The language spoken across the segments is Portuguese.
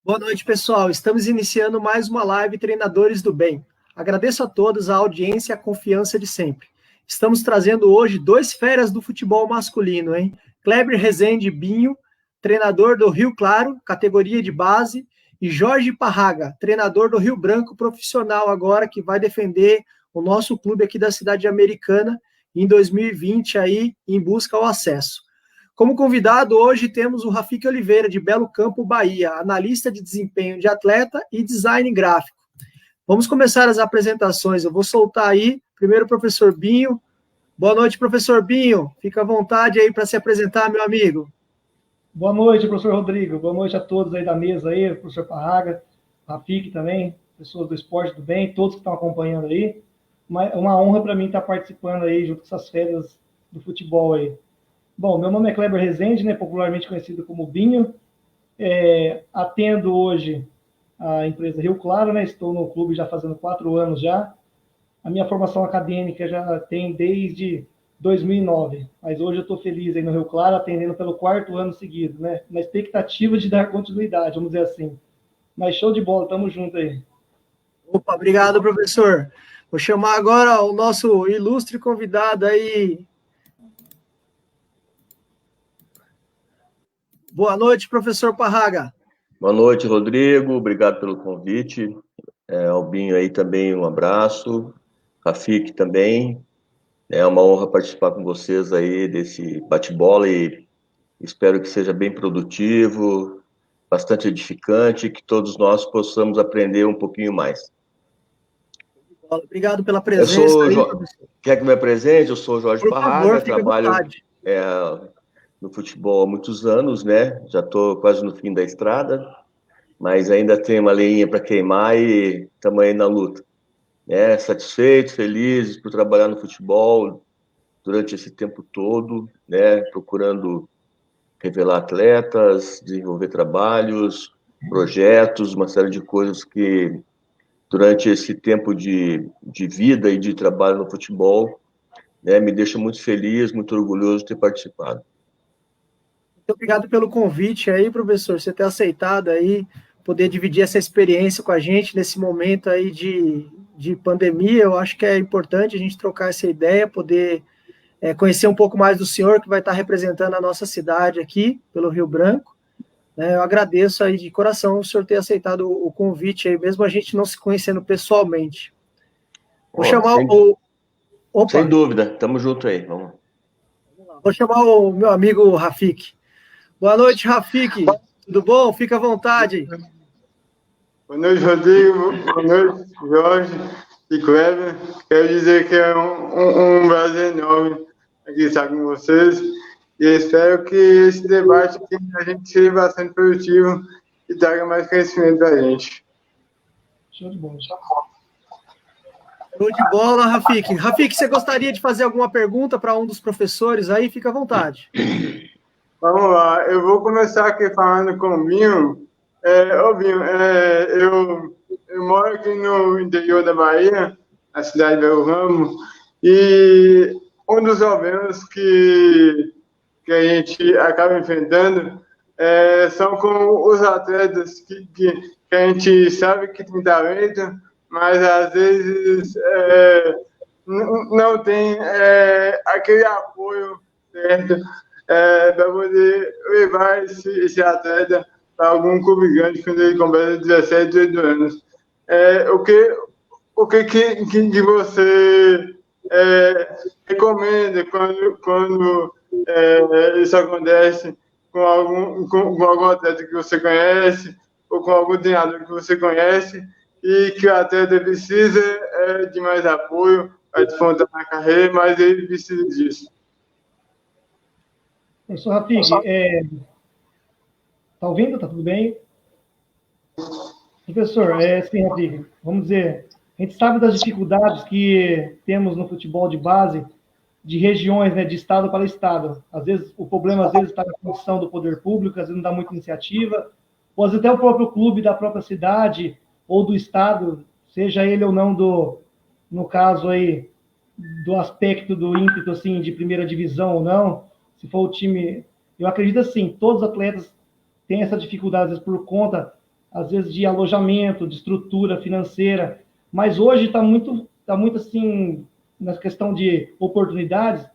Boa noite, pessoal. Estamos iniciando mais uma live Treinadores do Bem. Agradeço a todos a audiência e a confiança de sempre. Estamos trazendo hoje 2 feras do futebol masculino, hein? Kleber Rezende Binho, treinador do Rio Claro, categoria de base, e Jorge Parraga, treinador do Rio Branco, profissional agora, que vai defender o nosso clube aqui da cidade americana em 2020 aí, em busca ao acesso. Como convidado, hoje temos o Rafik Oliveira, de Belo Campo, Bahia, analista de desempenho de atleta e design gráfico. Vamos começar as apresentações. Eu vou soltar aí, primeiro o professor Binho. Boa noite, professor Binho. Fica à vontade aí para se apresentar, meu amigo. Boa noite, professor Rodrigo. Boa noite a todos aí da mesa aí, professor Parraga, Rafik também, pessoas do Esporte do Bem, todos que estão acompanhando aí. Uma honra para mim estar participando aí junto com essas férias do futebol aí. Bom, meu nome é Kleber Rezende, né, popularmente conhecido como Binho. Atendo hoje a empresa Rio Claro, né, estou no clube já fazendo 4 anos já. A minha formação acadêmica já tem desde 2009, mas hoje eu estou feliz aí no Rio Claro, atendendo pelo 4º ano seguido, né, na expectativa de dar continuidade, vamos dizer assim. Mas show de bola, tamo junto aí. Opa, obrigado, professor. Vou chamar agora o nosso ilustre convidado aí. Boa noite, professor Parraga. Boa noite, Rodrigo. Obrigado pelo convite. Albinho aí também, um abraço. Rafik também. É uma honra participar com vocês aí desse bate-bola e espero que seja bem produtivo, bastante edificante, que todos nós possamos aprender um pouquinho mais. Obrigado pela presença. Quer que me apresente? Eu sou o Jorge Parraga, trabalho no futebol há muitos anos, né? Já estou quase no fim da estrada, mas ainda tem uma lenha para queimar e estamos aí na luta. Satisfeitos, felizes por trabalhar no futebol durante esse tempo todo, né? Procurando revelar atletas, desenvolver trabalhos, projetos, uma série de coisas que durante esse tempo de vida e de trabalho no futebol, né, me deixa muito feliz, muito orgulhoso de ter participado. Muito obrigado pelo convite aí, professor, você ter aceitado aí, poder dividir essa experiência com a gente nesse momento aí de pandemia. Eu acho que é importante a gente trocar essa ideia, poder conhecer um pouco mais do senhor, que vai estar representando a nossa cidade aqui, pelo Rio Branco. Eu agradeço aí de coração o senhor ter aceitado o convite aí, mesmo a gente não se conhecendo pessoalmente. Vou chamar Sem dúvida, tamo junto aí, vamos. Vou chamar o meu amigo Rafik. Boa noite, Rafik. Tudo bom? Fica à vontade. Boa noite, Rodrigo. Boa noite, Jorge e Kleber. Quero dizer que é um prazer enorme aqui estar com vocês. E espero que esse debate aqui a gente seja bastante produtivo e traga mais conhecimento para a gente. Show de bola. Show de bola, Rafik. Rafik, você gostaria de fazer alguma pergunta para um dos professores aí? Fica à vontade. Vamos lá. Eu vou começar aqui falando com o Binho. Binho, eu moro aqui no interior da Bahia, na cidade de Belo Ramo, e um dos problemas que a gente acaba enfrentando são com os atletas que a gente sabe que tem talento, mas às vezes não tem aquele apoio certo para poder levar esse atleta para algum clube grande quando ele completa 17, 18 anos. O que você recomenda quando isso acontece com algum atleta que você conhece ou com algum treinador que você conhece e que o atleta precisa de mais apoio para despontar na carreira, mas ele precisa disso? Professor Rafik, tá ouvindo? Tá tudo bem? Professor, sim, Rafik, vamos dizer, a gente sabe das dificuldades que temos no futebol de base, de regiões, né, de estado para estado. Às vezes, o problema está na condição do poder público, às vezes não dá muita iniciativa, ou às vezes até o próprio clube da própria cidade ou do estado, seja ele ou não no caso aí, do aspecto do ímpeto, assim, de primeira divisão ou não, se for o time... Eu acredito, assim, todos os atletas têm essa dificuldade, às vezes, por conta às vezes de alojamento, de estrutura financeira, mas hoje está muito assim, na questão de oportunidades,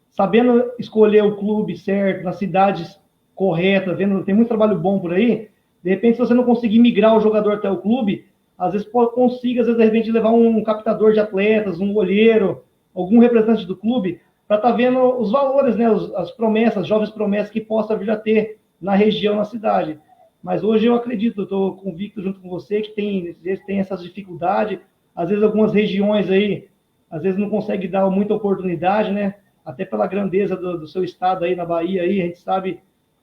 sabendo escolher o clube certo, nas cidades corretas, vendo, tem muito trabalho bom por aí, de repente, se você não conseguir migrar o jogador até o clube, às vezes consiga, às vezes, de repente, levar um captador de atletas, um olheiro, algum representante do clube, para estar vendo os valores, né, as promessas, as jovens promessas que possa vir a ter na região, na cidade. Mas hoje eu acredito, eu estou convicto junto com você que tem essas dificuldades, às vezes algumas regiões aí, às vezes não consegue dar muita oportunidade, né? Até pela grandeza do seu estado aí na Bahia, aí, a gente sabe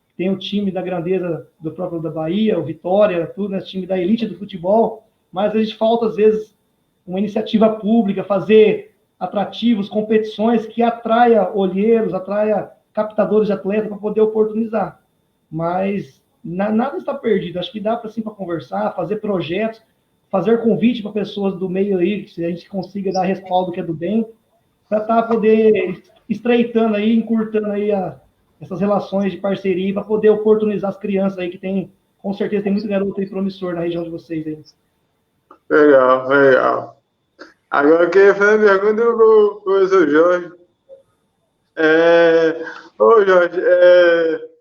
que tem o time da grandeza do próprio da Bahia, o Vitória, tudo, né? Time da elite do futebol, mas a gente falta, às vezes, uma iniciativa pública, fazer atrativos, competições que atraia olheiros, atraia captadores de atletas para poder oportunizar. Mas nada está perdido. Acho que dá para conversar, fazer projetos, fazer convite para pessoas do meio aí, que a gente consiga dar respaldo que é do bem, para poder estreitando aí, encurtando aí essas relações de parceria, para poder oportunizar as crianças aí que tem, com certeza tem muito garoto aí promissor na região de vocês aí. Legal, legal. Agora eu queria fazer uma pergunta para o professor Jorge. Ô Jorge,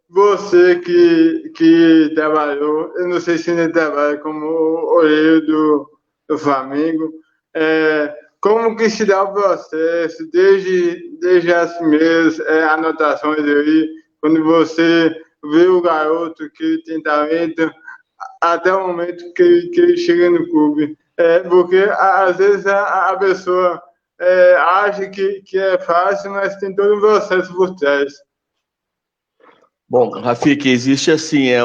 você que trabalhou, eu não sei se ainda trabalha como olheiro do Flamengo, como que se dá o processo, desde as primeiras anotações aí, quando você vê o garoto que tem talento, até o momento que ele chega no clube? Porque às vezes a pessoa acha que é fácil, mas tem todo um processo por trás. Bom, Rafik, existe assim, é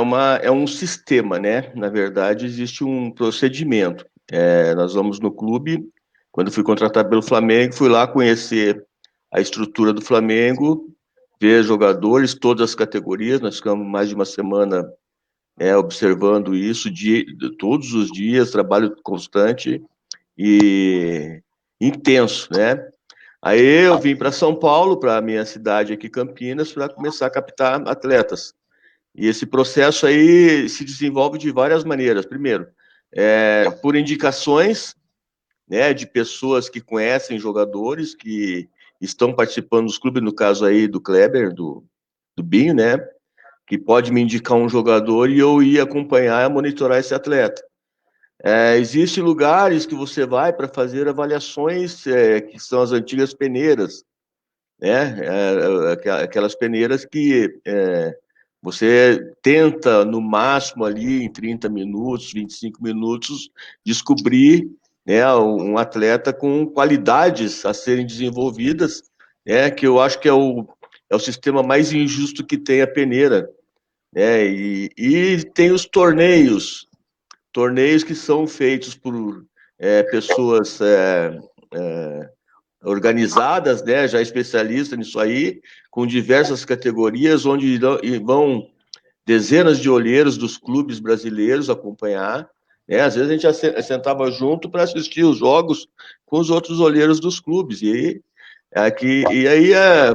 um sistema, né? Na verdade, existe um procedimento. Nós vamos no clube, quando fui contratado pelo Flamengo, fui lá conhecer a estrutura do Flamengo, ver jogadores, todas as categorias, nós ficamos mais de uma semana observando isso todos os dias, trabalho constante e intenso, né? Aí eu vim para São Paulo, para a minha cidade aqui, Campinas, para começar a captar atletas. E esse processo aí se desenvolve de várias maneiras. Primeiro, por indicações, né, de pessoas que conhecem jogadores, que estão participando dos clubes, no caso aí do Kleber, do Binho, né, que pode me indicar um jogador e eu ir acompanhar e monitorar esse atleta. Existem lugares que você vai para fazer avaliações, que são as antigas peneiras, né? Aquelas peneiras que você tenta, no máximo, ali em 30 minutos, 25 minutos, descobrir, né, um atleta com qualidades a serem desenvolvidas, né, que eu acho que é o sistema mais injusto que tem a peneira. E tem os torneios que são feitos por pessoas organizadas, né, já especialistas nisso aí, com diversas categorias, onde vão dezenas de olheiros dos clubes brasileiros acompanhar, né? Às vezes a gente sentava junto para assistir os jogos com os outros olheiros dos clubes, e aí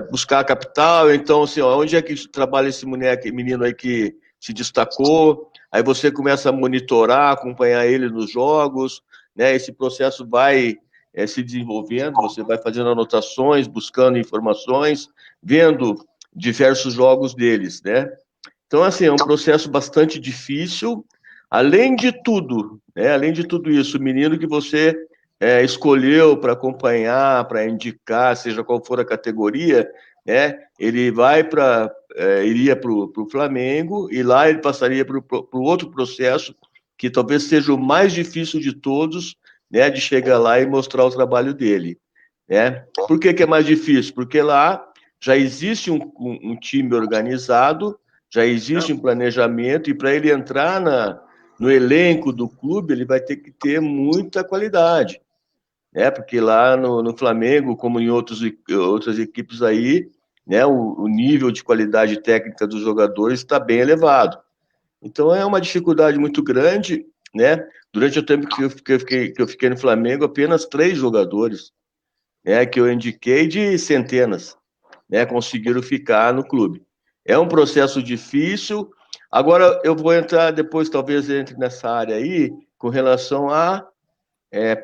buscar a capital. Então, assim, onde é que trabalha esse menino aí que se destacou? Aí você começa a monitorar, acompanhar ele nos jogos, né? Esse processo vai se desenvolvendo, você vai fazendo anotações, buscando informações, vendo diversos jogos deles, né? Então, assim, é um processo bastante difícil. Além de tudo, né? Além de tudo isso, o menino que você escolheu para acompanhar, para indicar, seja qual for a categoria, né? Ele iria para o Flamengo, e lá ele passaria para o outro processo, que talvez seja o mais difícil de todos, né? De chegar lá e mostrar o trabalho dele, né? Por que é mais difícil? Porque lá já existe um time organizado, já existe um planejamento, e para ele entrar no elenco do clube, ele vai ter que ter muita qualidade, né? Porque lá no Flamengo, como em outras equipes aí, né, o nível de qualidade técnica dos jogadores está bem elevado. Então é uma dificuldade muito grande, né? Durante o tempo que eu fiquei no Flamengo, apenas 3 jogadores, né, que eu indiquei de centenas, né, conseguiram ficar no clube. É um processo difícil. Agora, eu vou entrar, depois talvez entre nessa área aí, com relação à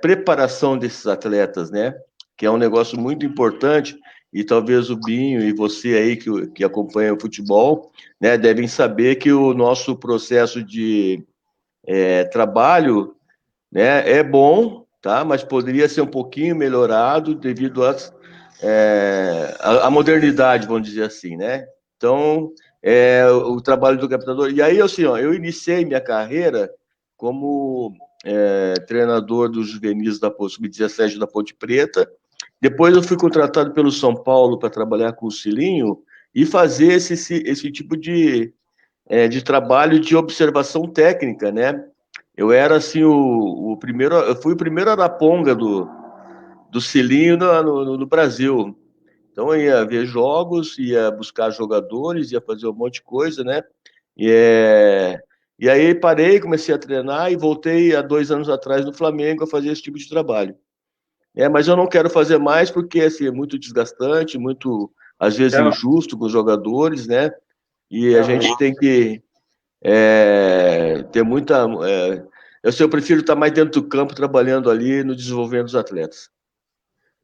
preparação desses atletas, né? Que é um negócio muito importante, e talvez o Binho e você aí que acompanha o futebol, né, devem saber que o nosso processo de trabalho, né, é bom, tá? Mas poderia ser um pouquinho melhorado devido à modernidade, vamos dizer assim, né? Então, o trabalho do captador. E aí, assim, ó, eu iniciei minha carreira como treinador dos juvenis da Sub-17 da Ponte Preta. Depois eu fui contratado pelo São Paulo para trabalhar com o Cilinho e fazer esse tipo de trabalho de observação técnica, né? Eu era assim o primeiro, eu fui o primeiro araponga do Cilinho no Brasil. Então eu ia ver jogos, ia buscar jogadores, ia fazer um monte de coisa, né? E aí parei, comecei a treinar e voltei há 2 anos atrás no Flamengo a fazer esse tipo de trabalho. Mas eu não quero fazer mais porque assim, é muito desgastante, muito, às vezes, injusto com os jogadores, né? E a gente tem que ter muita... eu prefiro estar mais dentro do campo, trabalhando ali no desenvolvimento dos atletas.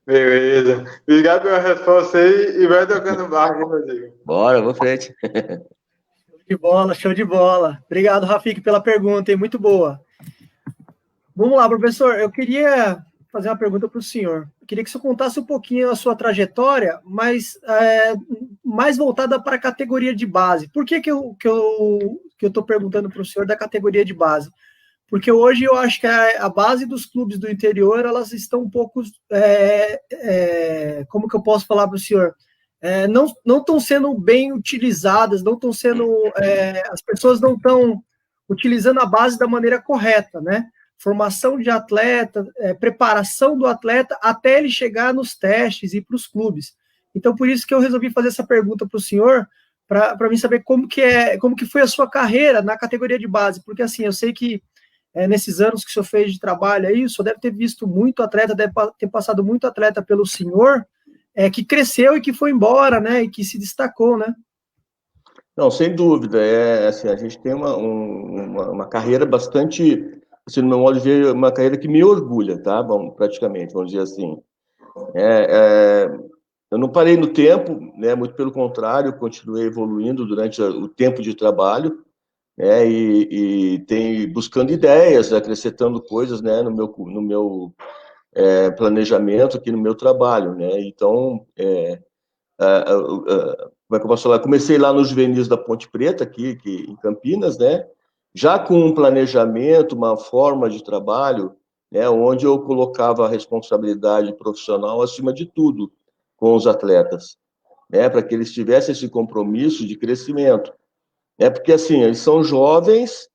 Beleza. Obrigado pela resposta aí e vai tocando barco, Rodrigo. Bora, vamos frente. Show de bola. Obrigado, Rafik, pela pergunta, hein? Muito boa. Vamos lá, professor. Eu queria fazer uma pergunta para o senhor. Eu queria que o senhor contasse um pouquinho a sua trajetória, mas mais voltada para a categoria de base. Por que eu estou perguntando para o senhor da categoria de base? Porque hoje eu acho que a base dos clubes do interior, elas estão um pouco... como que eu posso falar para o senhor? Não estão sendo bem utilizadas, não estão sendo... as pessoas não estão utilizando a base da maneira correta, né? Formação de atleta, preparação do atleta até ele chegar nos testes e para os clubes. Então, por isso que eu resolvi fazer essa pergunta para o senhor, para mim saber como que foi a sua carreira na categoria de base, porque assim, eu sei que nesses anos que o senhor fez de trabalho aí, o senhor deve ter visto muito atleta, deve ter passado muito atleta pelo senhor, que cresceu e que foi embora, né, e que se destacou, né? Não, sem dúvida, assim, a gente tem uma carreira bastante, assim, no meu modo de ver, uma carreira que me orgulha, tá? Bom, praticamente, vamos dizer assim. Eu não parei no tempo, né? Muito pelo contrário, continuei evoluindo durante o tempo de trabalho, né? E buscando ideias, acrescentando coisas, né? No meu planejamento aqui no meu trabalho, né? Então, como é que eu posso falar? Comecei lá nos juvenis da Ponte Preta, aqui em Campinas, né? Já com um planejamento, uma forma de trabalho, né? Onde eu colocava a responsabilidade profissional acima de tudo com os atletas, né? Para que eles tivessem esse compromisso de crescimento. Porque, assim, eles são jovens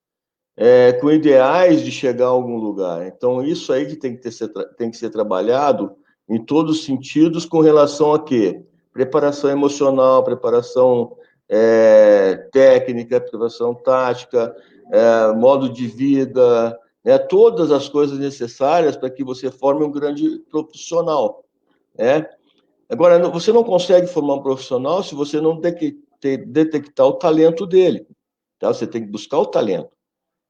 com ideais de chegar a algum lugar. Então, isso aí que tem que ser trabalhado em todos os sentidos com relação a quê? Preparação emocional, preparação técnica, preparação tática, modo de vida, né? Todas as coisas necessárias para que você forme um grande profissional, né? Agora, você não consegue formar um profissional se você não detectar o talento dele, tá? Você tem que buscar o talento,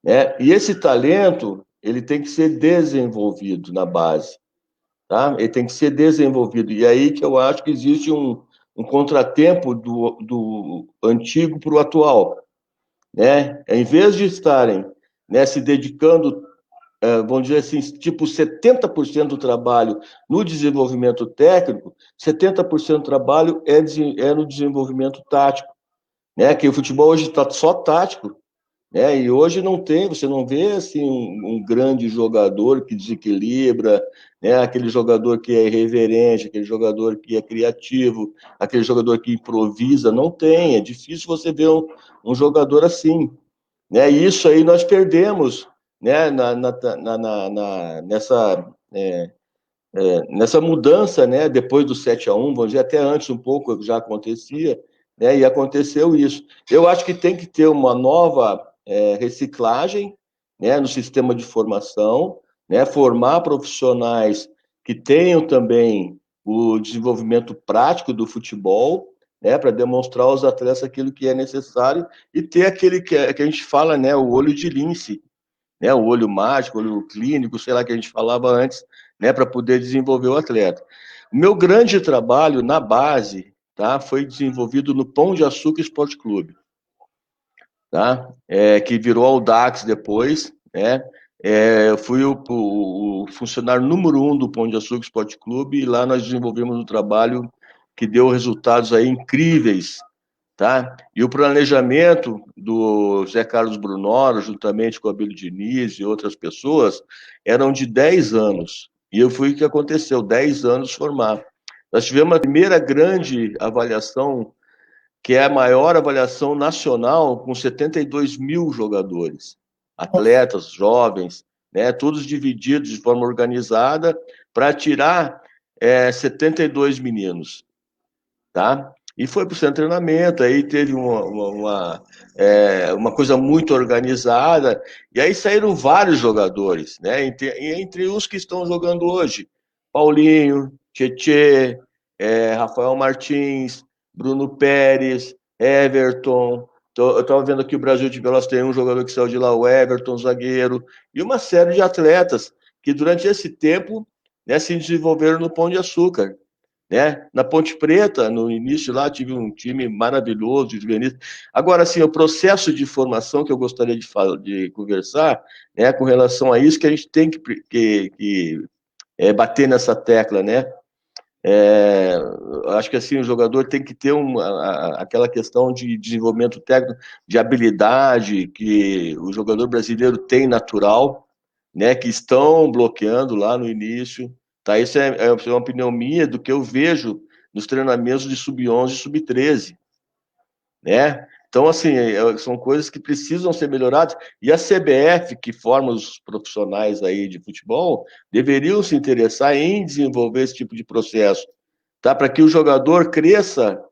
né? E esse talento, ele tem que ser desenvolvido na base, tá? Ele tem que ser desenvolvido. E aí que eu acho que existe um contratempo do antigo para o atual, né? Em vez de estarem, né, se dedicando, vamos dizer assim, tipo 70% do trabalho no desenvolvimento técnico, 70% do trabalho é no desenvolvimento tático, né? Que o futebol hoje está só tático, e hoje você não vê assim, um grande jogador que desequilibra, né? Aquele jogador que é irreverente, aquele jogador que é criativo, aquele jogador que improvisa, não tem, é difícil você ver um jogador assim, né? E isso aí nós perdemos, né? Nessa mudança, né? Depois do 7-1, vamos dizer, até antes um pouco já acontecia, né? E aconteceu isso. Eu acho que tem que ter uma nova reciclagem, né, no sistema de formação, né, formar profissionais que tenham também o desenvolvimento prático do futebol, né, para demonstrar aos atletas aquilo que é necessário e ter aquele que a gente fala, né, o olho de lince, né, o olho mágico, o olho clínico, sei lá, que a gente falava antes, né, para poder desenvolver o atleta. O meu grande trabalho na base, tá, foi desenvolvido no Pão de Açúcar Esporte Clube, tá, que virou Audax depois, né. Eu fui o funcionário número 1 do Pão de Açúcar Esporte Clube, e lá nós desenvolvemos um trabalho que deu resultados aí incríveis, tá? E o planejamento do Zé Carlos Brunoro, juntamente com o Abílio Diniz e outras pessoas, eram de 10 anos. E foi o que aconteceu, 10 anos formar. Nós tivemos a primeira grande avaliação, que é a maior avaliação nacional, com 72 mil jogadores, atletas, jovens, né, todos divididos de forma organizada, para tirar 72 meninos, tá? E foi para o centro de treinamento, aí teve uma coisa muito organizada, e aí saíram vários jogadores, né? Entre os que estão jogando hoje, Paulinho, Tietê, Rafael Martins, Bruno Pérez, Everton. Eu estava vendo aqui o Brasil de Pelotas tem um jogador que saiu de lá, o Everton, zagueiro, e uma série de atletas que durante esse tempo, né, se desenvolveram no Pão de Açúcar, né? Na Ponte Preta, no início lá, tive um time maravilhoso de juvenis. Agora, assim, o processo de formação que eu gostaria de conversar, né, com relação a isso, que a gente tem que bater nessa tecla, né? Acho que assim o jogador tem que ter aquela questão de desenvolvimento técnico, de habilidade que o jogador brasileiro tem natural, né, que estão bloqueando lá no início, tá? Isso é uma opinião minha do que eu vejo nos treinamentos de sub-11 e sub-13, né? Então, assim, são coisas que precisam ser melhoradas, e a CBF, que forma os profissionais aí de futebol, deveriam se interessar em desenvolver esse tipo de processo, tá? Para que o jogador cresça,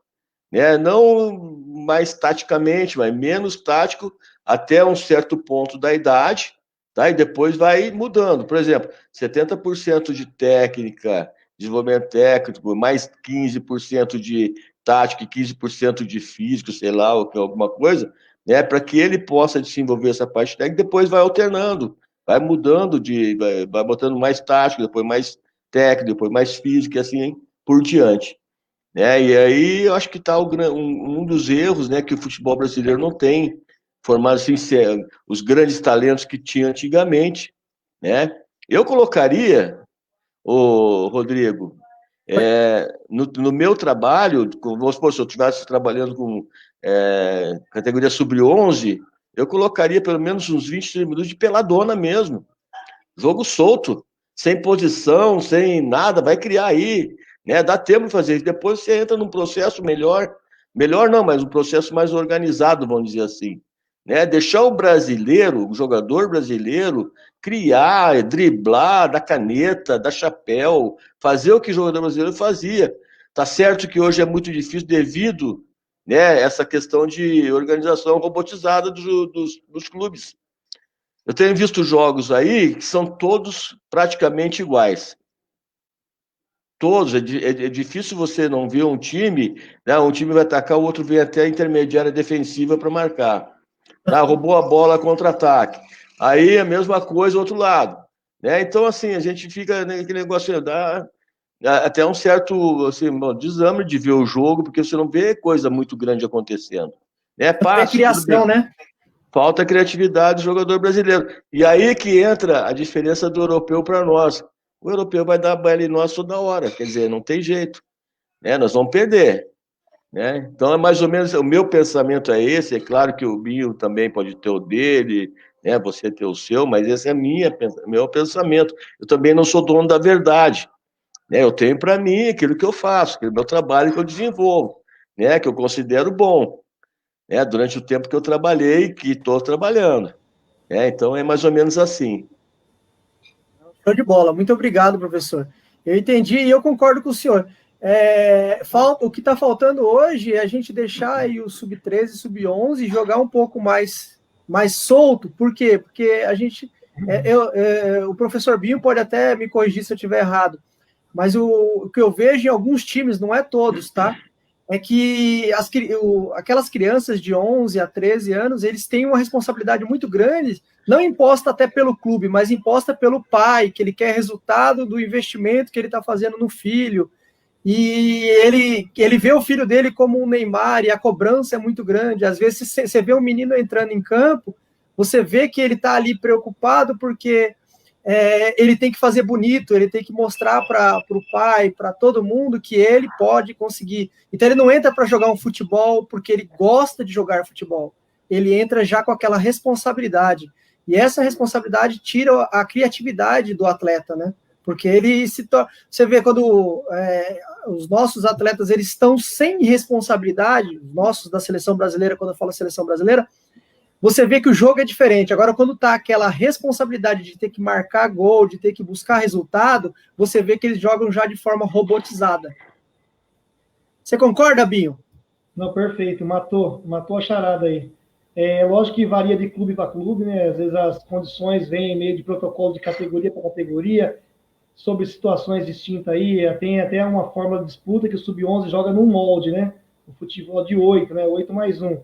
né? Não mais taticamente, mas menos tático até um certo ponto da idade, tá? E depois vai mudando. Por exemplo, 70% de técnica, desenvolvimento técnico, mais 15% de tática e 15% de físico, sei lá, ou alguma coisa, né? Para que ele possa desenvolver essa parte técnica, depois vai alternando, vai mudando, vai botando mais tática, depois mais técnica, depois mais físico, e assim por diante, né? E aí eu acho que está um dos erros, né, que o futebol brasileiro não tem formado assim, os grandes talentos que tinha antigamente, né? Eu colocaria, o Rodrigo, no meu trabalho, vamos supor, se eu estivesse trabalhando com categoria sub-11, eu colocaria pelo menos uns 20 minutos de peladona mesmo, jogo solto, sem posição, sem nada, vai criar aí, né? Dá tempo de fazer isso. Depois você entra num processo melhor não, mas um processo mais organizado, vamos dizer assim, né? Deixar o brasileiro, o jogador brasileiro, criar, driblar, dar caneta, dar chapéu, fazer o que o jogador brasileiro fazia. Tá certo que hoje é muito difícil devido, né, essa questão de organização robotizada dos clubes. Eu tenho visto jogos aí que são todos praticamente iguais. Todos. É difícil você não ver um time, né? Um time vai atacar, o outro vem até a intermediária defensiva para marcar. Tá? Roubou a bola, contra-ataque. Aí a mesma coisa, outro lado. Né? Então, assim, a gente fica naquele negócio, dá até um certo assim, desame de ver o jogo, porque você não vê coisa muito grande acontecendo. É passe, criação, né? Falta criatividade do jogador brasileiro. E aí que entra a diferença do europeu para nós. O europeu vai dar baile em nós toda hora, quer dizer, não tem jeito, né? Nós vamos perder, né? Então é mais ou menos, o meu pensamento é esse. É claro que o Binho também pode ter o dele, né? Você ter o seu, mas esse é meu pensamento. Eu também não sou dono da verdade, né? Eu tenho para mim aquilo que eu faço, aquele meu trabalho que eu desenvolvo, né? Que eu considero bom, né? Durante o tempo que eu trabalhei, que estou trabalhando. Então é mais ou menos assim. Show de bola, muito obrigado, professor. Eu entendi e eu concordo com o senhor. O que está faltando hoje é a gente deixar aí o sub-13 e sub-11 jogar um pouco mais solto. Por quê? Porque a gente. O professor Binho pode até me corrigir se eu estiver errado, mas o que eu vejo em alguns times, não é todos, tá? é que aquelas crianças de 11 a 13 anos, eles têm uma responsabilidade muito grande, não imposta até pelo clube, mas imposta pelo pai, que ele quer resultado do investimento que ele está fazendo no filho, e ele vê o filho dele como um Neymar, e a cobrança é muito grande. Às vezes você vê um menino entrando em campo, você vê que ele está ali preocupado porque ele tem que fazer bonito, ele tem que mostrar para o pai, para todo mundo, que ele pode conseguir. Então ele não entra para jogar um futebol porque ele gosta de jogar futebol, ele entra já com aquela responsabilidade, e essa responsabilidade tira a criatividade do atleta, né? Porque ele você vê quando os nossos atletas eles estão sem responsabilidade, os nossos da seleção brasileira, quando eu falo seleção brasileira, você vê que o jogo é diferente. Agora, quando tá aquela responsabilidade de ter que marcar gol, de ter que buscar resultado, você vê que eles jogam já de forma robotizada. Você concorda, Binho? Não, perfeito. Matou a charada aí. Lógico que varia de clube para clube, né? Às vezes as condições vêm meio de protocolo de categoria para categoria, sobre situações distintas aí. Tem até uma forma de disputa que o Sub-11 joga num molde, né? O futebol de 8, né? 8 mais 1.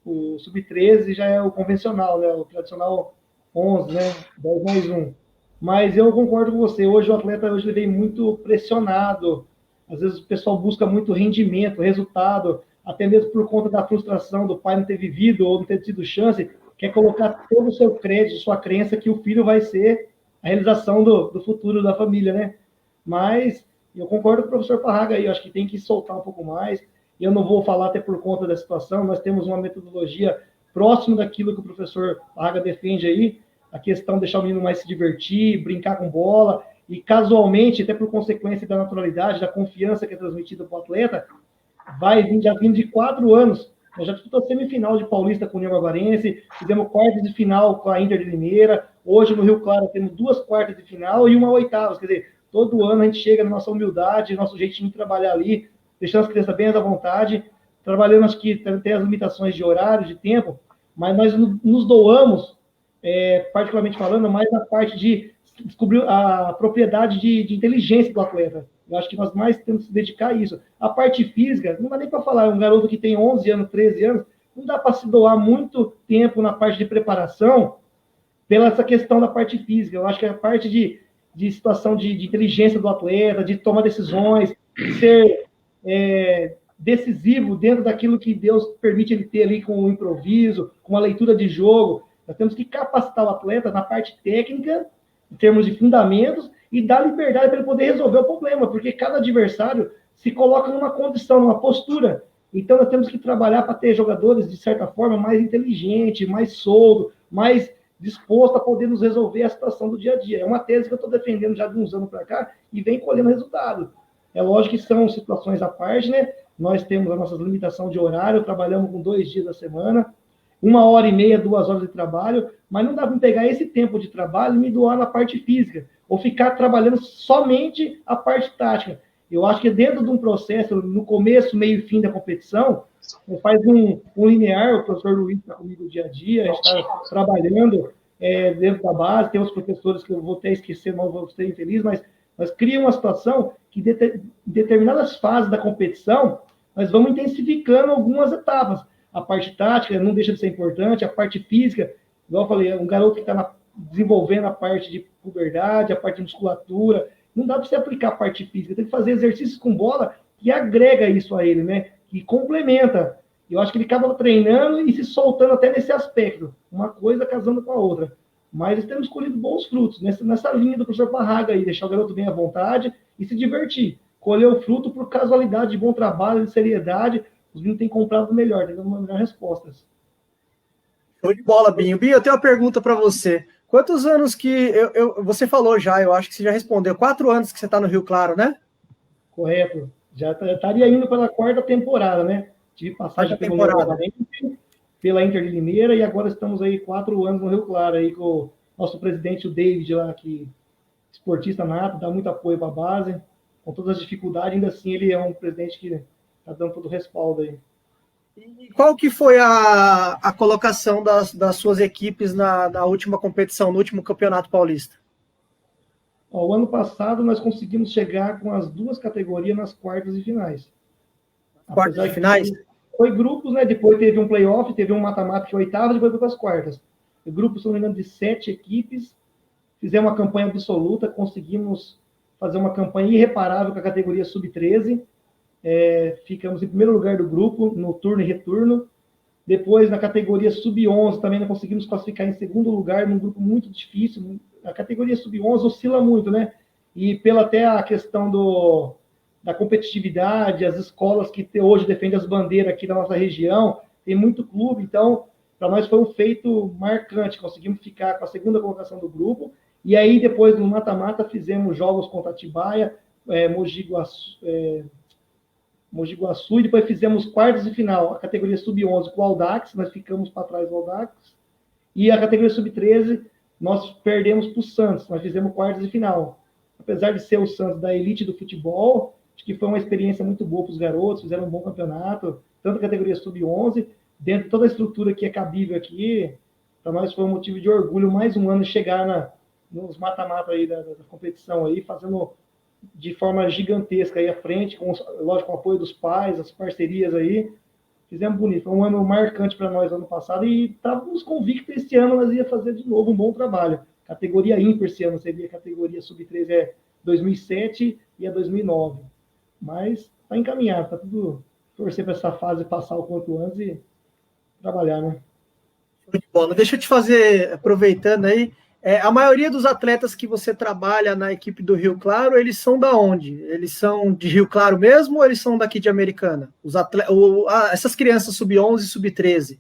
O Sub-13 já é o convencional, né? O tradicional 11, né? 10 mais 1. Mas eu concordo com você. Hoje o atleta ele vem muito pressionado. Às vezes o pessoal busca muito rendimento, resultado, até mesmo por conta da frustração do pai não ter vivido ou não ter tido chance, quer colocar todo o seu crédito, sua crença que o filho vai ser a realização do futuro da família, né? Mas eu concordo com o professor Parraga aí, eu acho que tem que soltar um pouco mais. Eu não vou falar até por conta da situação, nós temos uma metodologia próxima daquilo que o professor Parraga defende aí, a questão de deixar o menino mais se divertir, brincar com bola, e casualmente, até por consequência da naturalidade, da confiança que é transmitida para o atleta, já vindo de 4 anos. Nós já disputou semifinal de Paulista com o União Barbarense, fizemos quartas de final com a Inter de Limeira, hoje no Rio Claro temos 2 quartas de final e uma oitava. Quer dizer, todo ano a gente chega na nossa humildade, nosso jeitinho de trabalhar ali, deixando as crianças bem à vontade, trabalhando, acho que tem as limitações de horário, de tempo, mas nós nos doamos, particularmente falando, mais na parte de descobrir a propriedade de inteligência do atleta. Eu acho que nós mais temos que se dedicar a isso. A parte física, não dá nem para falar, um garoto que tem 11 anos, 13 anos, não dá para se doar muito tempo na parte de preparação pela essa questão da parte física. Eu acho que a parte de situação de inteligência do atleta, de tomar decisões, de ser decisivo dentro daquilo que Deus permite ele ter ali com o improviso, com a leitura de jogo. Nós temos que capacitar o atleta na parte técnica, em termos de fundamentos, e dar liberdade para ele poder resolver o problema, porque cada adversário se coloca numa condição, numa postura. Então, nós temos que trabalhar para ter jogadores, de certa forma, mais inteligentes, mais soltos, mais dispostos a poder nos resolver a situação do dia a dia. É uma tese que eu estou defendendo já de uns anos para cá e vem colhendo resultado. É lógico que são situações à parte, né? Nós temos a nossa limitação de horário, trabalhamos com 2 dias da semana, 1h30, 2 horas de trabalho, mas não dá para pegar esse tempo de trabalho e me doar na parte física, ou ficar trabalhando somente a parte tática. Eu acho que dentro de um processo, no começo, meio e fim da competição, faz um linear, o professor Luiz está comigo dia a dia, a gente está trabalhando dentro da base, tem os professores que eu vou até esquecer, não vou ser infeliz, mas nós criamos uma situação que em determinadas fases da competição, nós vamos intensificando algumas etapas. A parte tática não deixa de ser importante, a parte física, igual eu falei, um garoto que está desenvolvendo a parte de puberdade, a parte de musculatura, não dá para você aplicar a parte física, tem que fazer exercícios com bola que agrega isso a ele, né? Que complementa. Eu acho que ele acaba treinando e se soltando até nesse aspecto, uma coisa casando com a outra. Mas temos colhido bons frutos nessa linha do professor Parraga aí, deixar o garoto bem à vontade e se divertir. Colher o fruto por casualidade, de bom trabalho, de seriedade. Os meninos têm comprado melhor, têm dado melhores respostas. Show de bola, Binho. Binho, eu tenho uma pergunta para você. Quantos anos que... você falou já, eu acho que você já respondeu. 4 anos que você está no Rio Claro, né? Correto. Já estaria indo pela 4ª temporada, né? Tive passagem pela Inter de Limeira e agora estamos aí 4 anos no Rio Claro, aí com o nosso presidente, o David, lá, que esportista nato, dá muito apoio para a base. Com todas as dificuldades, ainda assim ele é um presidente que está dando todo o respaldo aí. E qual que foi a colocação das suas equipes na última competição, no último Campeonato Paulista? O ano passado nós conseguimos chegar com as 2 categorias nas quartas e finais. Quartas de finais? Foi grupos, né? Depois teve um playoff, teve um mata-mata que é oitava, depois foi para as quartas. O grupo, se não me engano, de 7 equipes. Fizemos uma campanha absoluta, conseguimos fazer uma campanha irreparável com a categoria sub-13. Ficamos em primeiro lugar do grupo, no turno e retorno. Depois, na categoria sub-11, também não conseguimos classificar em segundo lugar, num grupo muito difícil. A categoria sub-11 oscila muito, né? E pela até a questão da competitividade, as escolas que hoje defendem as bandeiras aqui da nossa região, tem muito clube, então, para nós foi um feito marcante, conseguimos ficar com a segunda colocação do grupo, e aí depois no mata-mata fizemos jogos contra Atibaia, Mogi Guaçu, e depois fizemos quartas de final, a categoria sub-11 com o Audax, nós ficamos para trás do Audax, e a categoria sub-13 nós perdemos para o Santos, nós fizemos quartas de final. Apesar de ser o Santos da elite do futebol, acho que foi uma experiência muito boa para os garotos, fizeram um bom campeonato, tanto a categoria sub-11, dentro de toda a estrutura que é cabível aqui, para nós foi um motivo de orgulho mais um ano chegar nos mata-mata aí da competição aí, fazendo de forma gigantesca aí à frente, lógico, com o apoio dos pais, as parcerias aí, fizemos bonito. Foi um ano marcante para nós ano passado e estávamos convictos que esse ano nós ia fazer de novo um bom trabalho. Categoria ímpar esse ano, seria a categoria sub-13 2007 e a 2009. Mas está encaminhado, está tudo torcer para essa fase passar o quanto antes e trabalhar, né? Muito bom. Deixa eu te fazer, aproveitando aí, a maioria dos atletas que você trabalha na equipe do Rio Claro, eles são da onde? Eles são de Rio Claro mesmo ou eles são daqui de Americana? Essas crianças sub-11 e sub-13?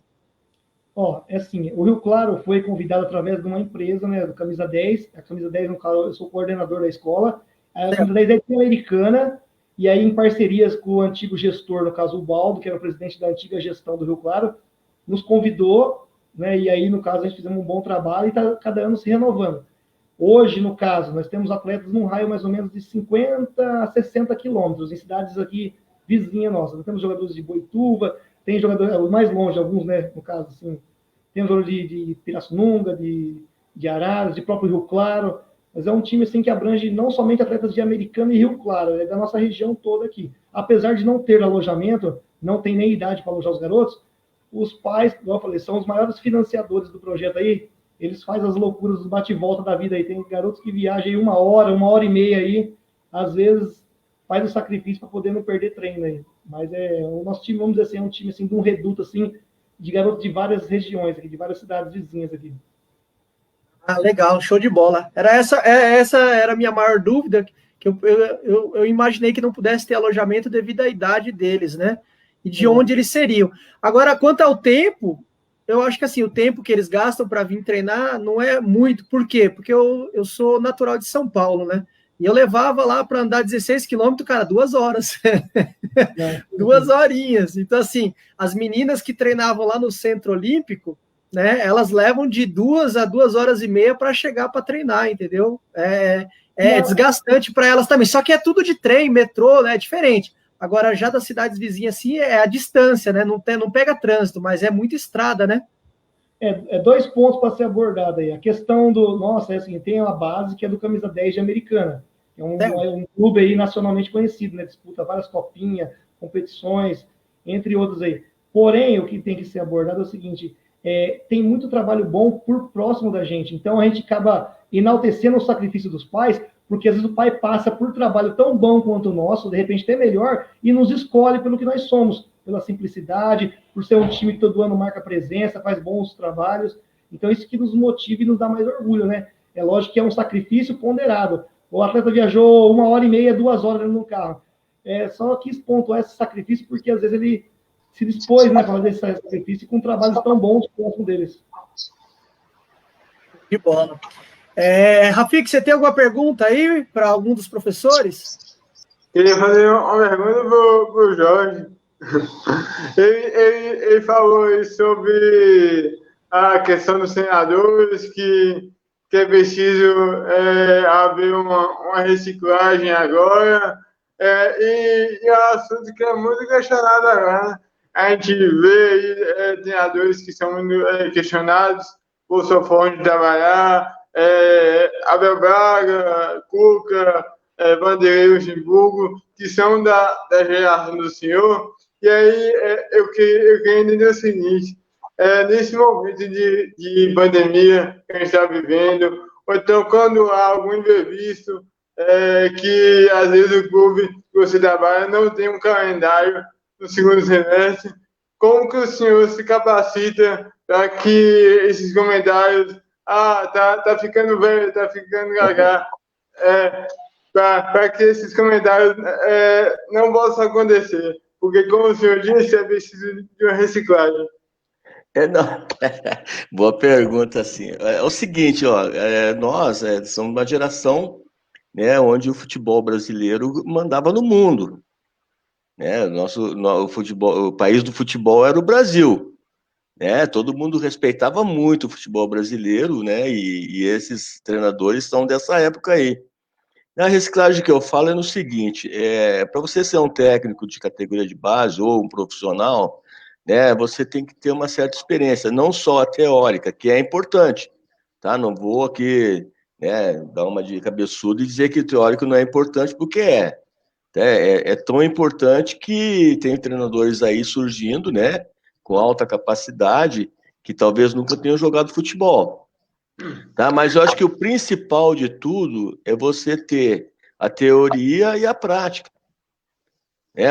É assim, o Rio Claro foi convidado através de uma empresa, né, do Camisa 10. A Camisa 10, no caso, eu sou coordenador da escola. A Camisa 10 é americana, e aí em parcerias com o antigo gestor, no caso o Baldo, que era o presidente da antiga gestão do Rio Claro, nos convidou, né, e aí, no caso, a gente fizemos um bom trabalho e está cada ano se renovando. Hoje, no caso, nós temos atletas num raio mais ou menos de 50 a 60 quilômetros, em cidades aqui vizinhas nossas. Nós temos jogadores de Boituva, tem jogadores mais longe, alguns, né, no caso, assim, tem jogadores de Pirassununga, de Araras, de próprio Rio Claro, mas é um time assim, que abrange não somente atletas de Americana e Rio Claro, é da nossa região toda aqui. Apesar de não ter alojamento, não tem nem idade para alojar os garotos, os pais, como eu falei, são os maiores financiadores do projeto aí, eles fazem as loucuras dos bate-volta da vida aí, tem garotos que viajam aí 1 hora e meia aí, às vezes faz o sacrifício para poder não perder treino aí. Mas o nosso time, vamos dizer assim, é um time assim, de um reduto assim, de garotos de várias regiões aqui, de várias cidades vizinhas aqui. Legal, show de bola. Essa era a minha maior dúvida, que eu imaginei que não pudesse ter alojamento devido à idade deles, né? E de onde eles seriam. Agora, quanto ao tempo, eu acho que assim, o tempo que eles gastam para vir treinar não é muito. Por quê? Porque eu sou natural de São Paulo, né? E eu levava lá para andar 16 quilômetros, cara, 2 horas. 2 horinhas. Então, assim, as meninas que treinavam lá no Centro Olímpico, né, elas levam de 2 a 2 horas e meia para chegar para treinar, entendeu? É desgastante para elas também. Só que é tudo de trem, metrô, né? É diferente. Agora, já das cidades vizinhas, assim, é a distância, né? Não pega trânsito, mas é muita estrada, né? 2 pontos para ser abordado aí. A questão assim, tem uma base que é do Camisa 10 de Americana. É um clube aí nacionalmente conhecido, né? Disputa várias copinhas, competições, entre outros aí. Porém, o que tem que ser abordado é o seguinte, tem muito trabalho bom por próximo da gente. Então, a gente acaba enaltecendo o sacrifício dos pais, porque às vezes o pai passa por trabalho tão bom quanto o nosso, de repente até melhor, e nos escolhe pelo que nós somos, pela simplicidade, por ser um time que todo ano marca presença, faz bons trabalhos. Então, isso que nos motiva e nos dá mais orgulho, né? É lógico que é um sacrifício ponderado. O atleta viajou 1 hora e meia, 2 horas no carro. Só quis pontuar esse sacrifício, porque às vezes ele se dispôs, né, para fazer esse sacrifício com trabalhos tão bons próximo deles. Que bola. Rafik, você tem alguma pergunta aí para algum dos professores? Queria fazer uma pergunta para o Jorge. Ele falou aí sobre a questão dos treinadores, que é preciso haver uma reciclagem agora, e é um assunto que é muito questionado agora, né? A gente vê aí treinadores que são muito questionados por sua forma de trabalhar, Abel Braga, Cuca, Vanderlei Luxemburgo, que são da geração do senhor, E aí eu queria entender o seguinte, nesse momento de pandemia que a gente está vivendo, ou então quando há algum imprevisto, que às vezes o clube que você trabalha não tem um calendário no segundo semestre, como que o senhor se capacita para que esses comentários, tá ficando velho, tá ficando gaga, para que esses comentários não possam acontecer? Porque, como o senhor disse, é preciso de uma reciclagem. Não. Boa pergunta, assim. É o seguinte, ó, nós somos uma geração, né, onde o futebol brasileiro mandava no mundo, né? O futebol, o país do futebol era o Brasil, né? Todo mundo respeitava muito o futebol brasileiro, né? E esses treinadores são dessa época aí. A reciclagem que eu falo é no seguinte: para você ser um técnico de categoria de base ou um profissional, né, você tem que ter uma certa experiência, não só a teórica, que é importante, tá? Não vou aqui, né, dar uma de cabeçudo e dizer que o teórico não é importante, porque é tão importante que tem treinadores aí surgindo, né, com alta capacidade, que talvez nunca tenham jogado futebol. Tá? Mas eu acho que o principal de tudo é você ter a teoria e a prática,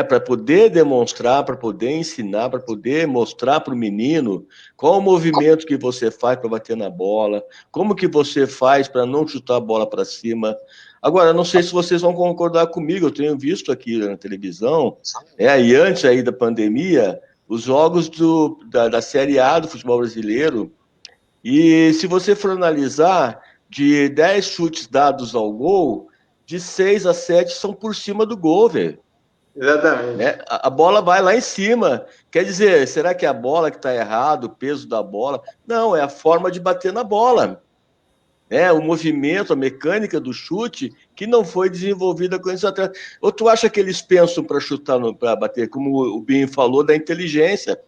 para poder demonstrar, para poder ensinar, para poder mostrar para o menino qual o movimento que você faz para bater na bola, como que você faz para não chutar a bola para cima. Agora, não sei se vocês vão concordar comigo, eu tenho visto aqui na televisão, e antes aí da pandemia, os jogos da Série A do futebol brasileiro. E se você for analisar, de 10 chutes dados ao gol, de 6 a 7 são por cima do gol, velho. Exatamente. Né? A bola vai lá em cima. Quer dizer, será que é a bola que está errado, o peso da bola? Não, é a forma de bater na bola. O movimento, a mecânica do chute que não foi desenvolvida com esses atletas. Ou tu acha que eles pensam para chutar, para bater, como o Binho falou, da inteligência?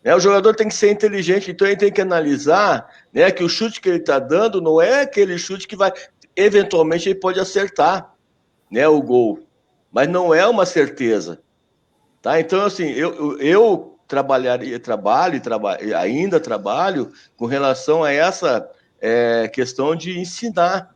O jogador tem que ser inteligente, então ele tem que analisar, né, que o chute que ele está dando não é aquele chute que vai. Eventualmente ele pode acertar, né, o gol, mas não é uma certeza. Tá? Então, assim, eu ainda trabalho com relação a essa questão de ensinar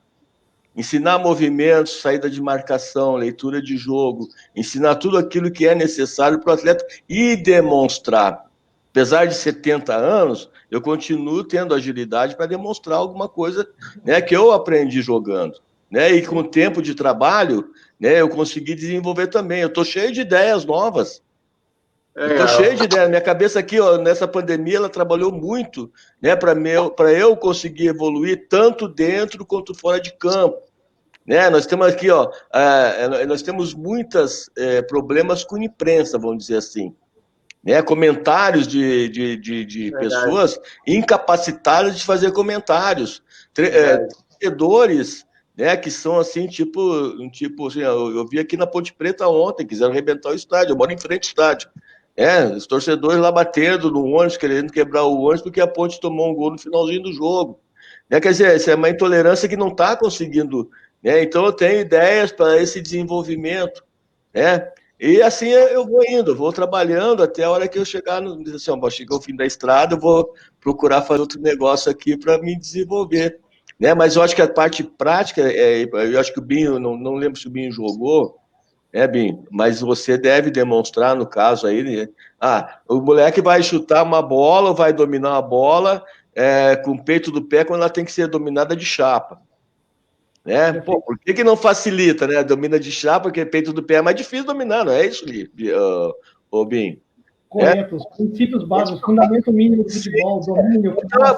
movimentos, saída de marcação, leitura de jogo, ensinar tudo aquilo que é necessário para o atleta e demonstrar. Apesar de 70 anos, eu continuo tendo agilidade para demonstrar alguma coisa, né, que eu aprendi jogando. Né, e com o tempo de trabalho, né, eu consegui desenvolver também. Eu estou cheio de ideias novas. Estou cheio de ideias. Minha cabeça aqui, ó, nessa pandemia, ela trabalhou muito, né, para eu conseguir evoluir tanto dentro quanto fora de campo. Né? Nós temos aqui, ó, nós temos muitos problemas com imprensa, vamos dizer assim. Né, comentários de pessoas incapacitadas de fazer comentários, torcedores, né, que são assim, tipo assim, eu vi aqui na Ponte Preta ontem, quiseram arrebentar o estádio, eu moro em frente ao estádio, os torcedores lá batendo no ônibus, querendo quebrar o ônibus, porque a Ponte tomou um gol no finalzinho do jogo, né, quer dizer, essa é uma intolerância que não está conseguindo, né, então eu tenho ideias para esse desenvolvimento, né. E assim eu vou indo, vou trabalhando até a hora que eu chegar chegou o fim da estrada, eu vou procurar fazer outro negócio aqui para me desenvolver. Né? Mas eu acho que a parte prática, eu acho que o Binho, não lembro se o Binho jogou, Binho? Mas você deve demonstrar, no caso aí, né? O moleque vai chutar uma bola, vai dominar uma bola com o peito do pé quando ela tem que ser dominada de chapa. Né? Pô, por que não facilita, né? Domina de chapa, porque peito do pé é mais difícil dominar, não é isso, Binho? Correto, os princípios básicos, fundamento mínimo do futebol, domínio.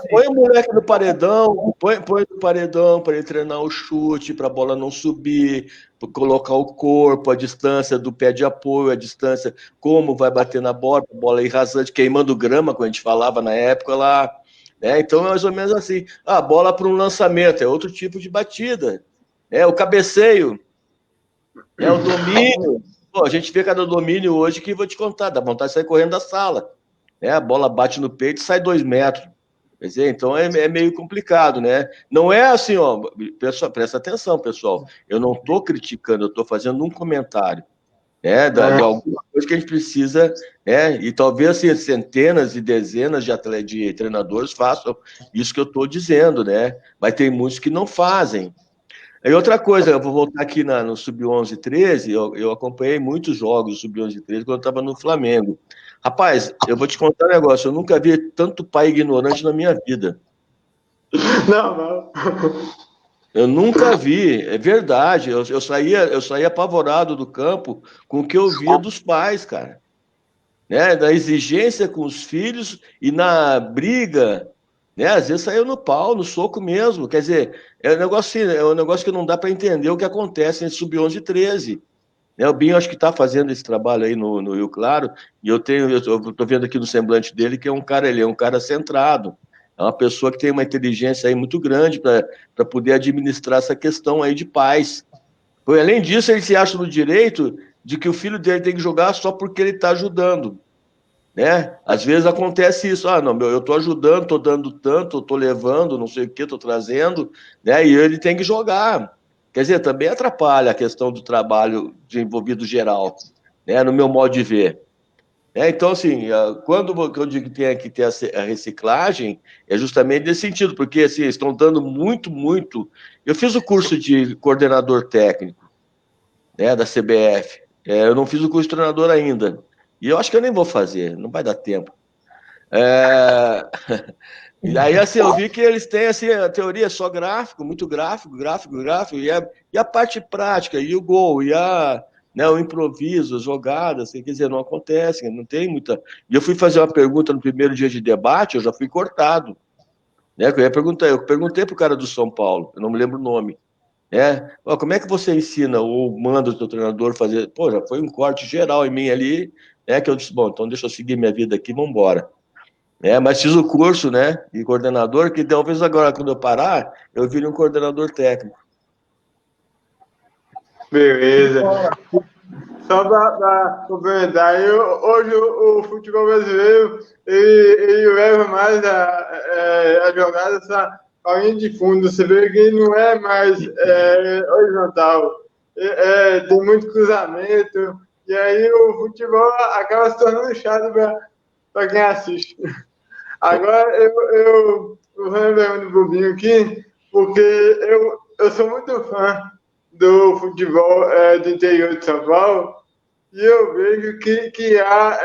Põe o moleque no paredão, põe no paredão para ele treinar o chute, para a bola não subir, colocar o corpo, a distância do pé de apoio, a distância, como vai bater na bola, a bola ir rasante, queimando grama, como a gente falava na época lá. Então, é mais ou menos assim. A bola para um lançamento é outro tipo de batida. O cabeceio, o domínio. Pô, a gente vê cada domínio hoje que vou te contar, dá vontade de sair correndo da sala. A bola bate no peito e sai 2 metros. Quer dizer, então é meio complicado, né? Não é assim, ó. Presta atenção, pessoal. Eu não estou criticando, eu estou fazendo um comentário. né, de alguma coisa que a gente precisa, né, e talvez assim, centenas e dezenas de treinadores façam isso que eu estou dizendo, né, mas tem muitos que não fazem. E outra coisa, eu vou voltar aqui no Sub-11 13, eu acompanhei muitos jogos do Sub-11 13 quando eu estava no Flamengo. Rapaz, eu vou te contar um negócio, eu nunca vi tanto pai ignorante na minha vida. Não. Eu nunca vi, é verdade. Eu saía apavorado do campo com o que eu via dos pais, cara. Né? Da exigência com os filhos e na briga, né? Às vezes saiu no pau, no soco mesmo. Quer dizer, é um negócio que não dá para entender o que acontece nesse Sub-11 13. Né? O Binho acho que está fazendo esse trabalho aí no Rio Claro, e eu estou vendo aqui no semblante dele que ele é um cara centrado. É uma pessoa que tem uma inteligência aí muito grande para poder administrar essa questão aí de paz. Além disso, ele se acha no direito de que o filho dele tem que jogar só porque ele está ajudando. Né? Às vezes acontece isso, não, eu estou ajudando, estou dando tanto, estou levando, não sei o que, estou trazendo, né? E ele tem que jogar. Quer dizer, também atrapalha a questão do trabalho envolvido geral, né? No meu modo de ver. Então, assim, quando eu digo que tem que ter a reciclagem, é justamente nesse sentido, porque assim, estão dando muito. Eu fiz o curso de coordenador técnico, né, da CBF. Eu não fiz o curso de treinador ainda. E eu acho que eu nem vou fazer, não vai dar tempo. E aí, assim, eu vi que eles têm assim, a teoria só gráfico, muito gráfico, e a parte prática, e o gol, né, o improviso, as jogadas, quer dizer, não acontece, não tem muita. E eu fui fazer uma pergunta no primeiro dia de debate, eu já fui cortado. Né, eu perguntei para o cara do São Paulo, eu não me lembro o nome. Como é que você ensina ou manda o seu treinador fazer? Pô, já foi um corte geral em mim ali, que eu disse, bom, então deixa eu seguir minha vida aqui, vamos embora. Mas fiz o curso, né, de coordenador, que talvez agora, quando eu parar, eu vire um coordenador técnico. Beleza. Só para complementar, hoje o futebol brasileiro ele leva mais a jogada essa linha de fundo. Você vê que não é mais horizontal, tem muito cruzamento, e aí o futebol acaba se tornando chato para quem assiste. Agora eu vou lembrando do Bobinho aqui, porque eu sou muito fã do futebol do interior de São Paulo, e eu vejo que há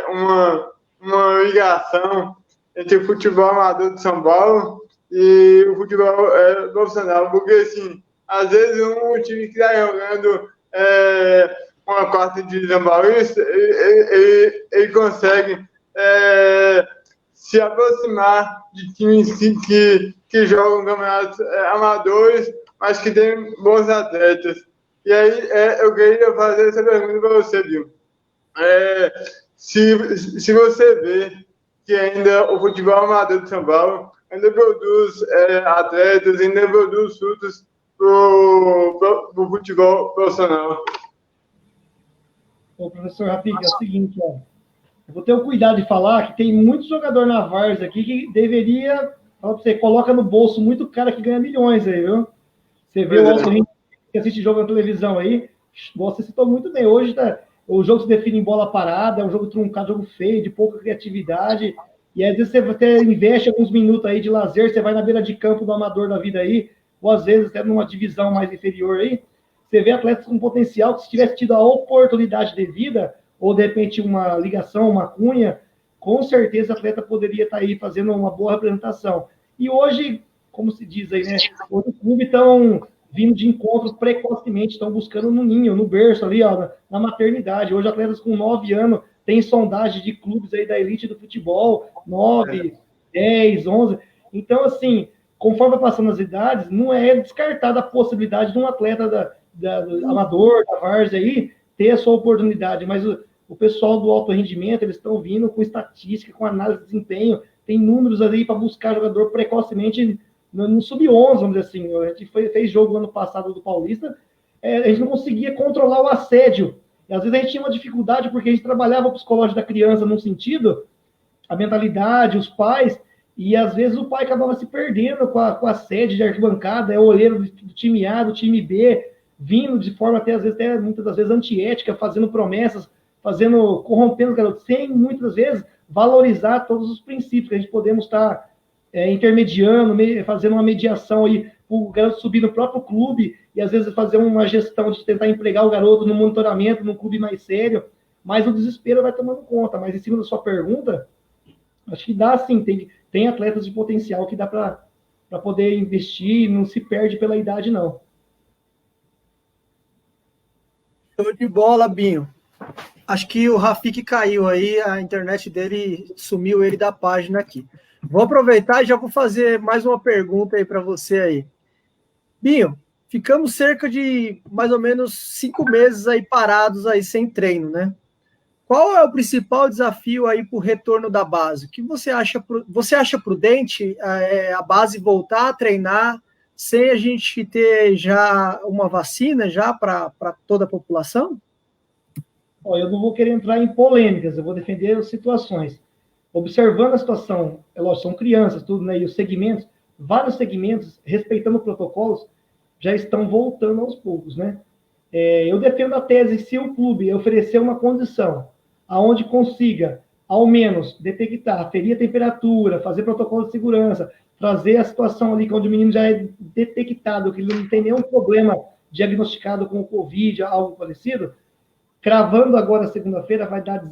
uma ligação entre o futebol amador de São Paulo e o futebol profissional, porque assim, às vezes um time que está jogando uma quarta divisão paulista, ele consegue se aproximar de times que jogam campeonatos amadores, mas que tem bons atletas. E aí eu queria fazer essa pergunta para você, Bill. Se você vê que ainda o futebol amador de São Paulo ainda produz atletas, ainda produz frutos para o futebol profissional. Ô, professor Rafik, é o seguinte, eu vou ter o cuidado de falar que tem muito jogador na Várzea aqui que deveria, falar pra você, coloca no bolso muito cara que ganha milhões aí, viu? Você vê o alto rendimento que assiste jogo na televisão aí, você citou muito bem, hoje o jogo se define em bola parada, é um jogo truncado, jogo feio, de pouca criatividade, e às vezes você até investe alguns minutos aí de lazer, você vai na beira de campo do amador da vida aí, ou às vezes até numa divisão mais inferior aí, você vê atletas com potencial que se tivesse tido a oportunidade devida, ou de repente uma ligação, uma cunha, com certeza o atleta poderia estar aí fazendo uma boa representação. E hoje, como se diz aí, né? Hoje o clube estão vindo de encontro precocemente, estão buscando no ninho, no berço ali, na maternidade. Hoje atletas com 9 anos têm sondagem de clubes aí da elite do futebol, 9, 10, 11. Então, assim, conforme vai passando as idades, não é descartada a possibilidade de um atleta do amador, da várzea aí, ter a sua oportunidade, mas o pessoal do alto rendimento, eles estão vindo com estatística, com análise de desempenho, tem números ali para buscar jogador precocemente no sub-11, vamos dizer assim. A gente fez jogo ano passado do Paulista, a gente não conseguia controlar o assédio, e às vezes a gente tinha uma dificuldade porque a gente trabalhava o psicológico da criança num sentido, a mentalidade, os pais, e às vezes o pai acabava se perdendo com a sede de arquibancada, é o olheiro do time A, do time B, vindo de forma até, às vezes, até, muitas das vezes, antiética, fazendo promessas, corrompendo os garotos, sem, muitas vezes, valorizar todos os princípios que a gente podemos estar intermediando, fazendo uma mediação aí, o garoto subir no próprio clube e, às vezes, fazer uma gestão de tentar empregar o garoto no monitoramento, num clube mais sério, mas o desespero vai tomando conta. Mas, em cima da sua pergunta, acho que dá, sim, tem atletas de potencial que dá para poder investir, não se perde pela idade, não. Show de bola, Binho. Acho que o Rafik caiu aí, a internet dele sumiu ele da página aqui. Vou aproveitar e já vou fazer mais uma pergunta aí para você aí. Binho, ficamos cerca de mais ou menos 5 meses aí parados aí sem treino, né? Qual é o principal desafio aí para o retorno da base? O que você acha prudente a base voltar a treinar sem a gente ter já uma vacina já para toda a população? Eu não vou querer entrar em polêmicas, eu vou defender as situações. Observando a situação, é lógico, são crianças, tudo, né? E os segmentos, vários segmentos, respeitando protocolos, já estão voltando aos poucos, né? Eu defendo a tese, se o clube oferecer uma condição aonde consiga, ao menos, detectar, aferir a temperatura, fazer protocolo de segurança, trazer a situação ali onde o menino já é detectado, que ele não tem nenhum problema diagnosticado com o Covid, algo parecido, cravando agora segunda-feira, vai dar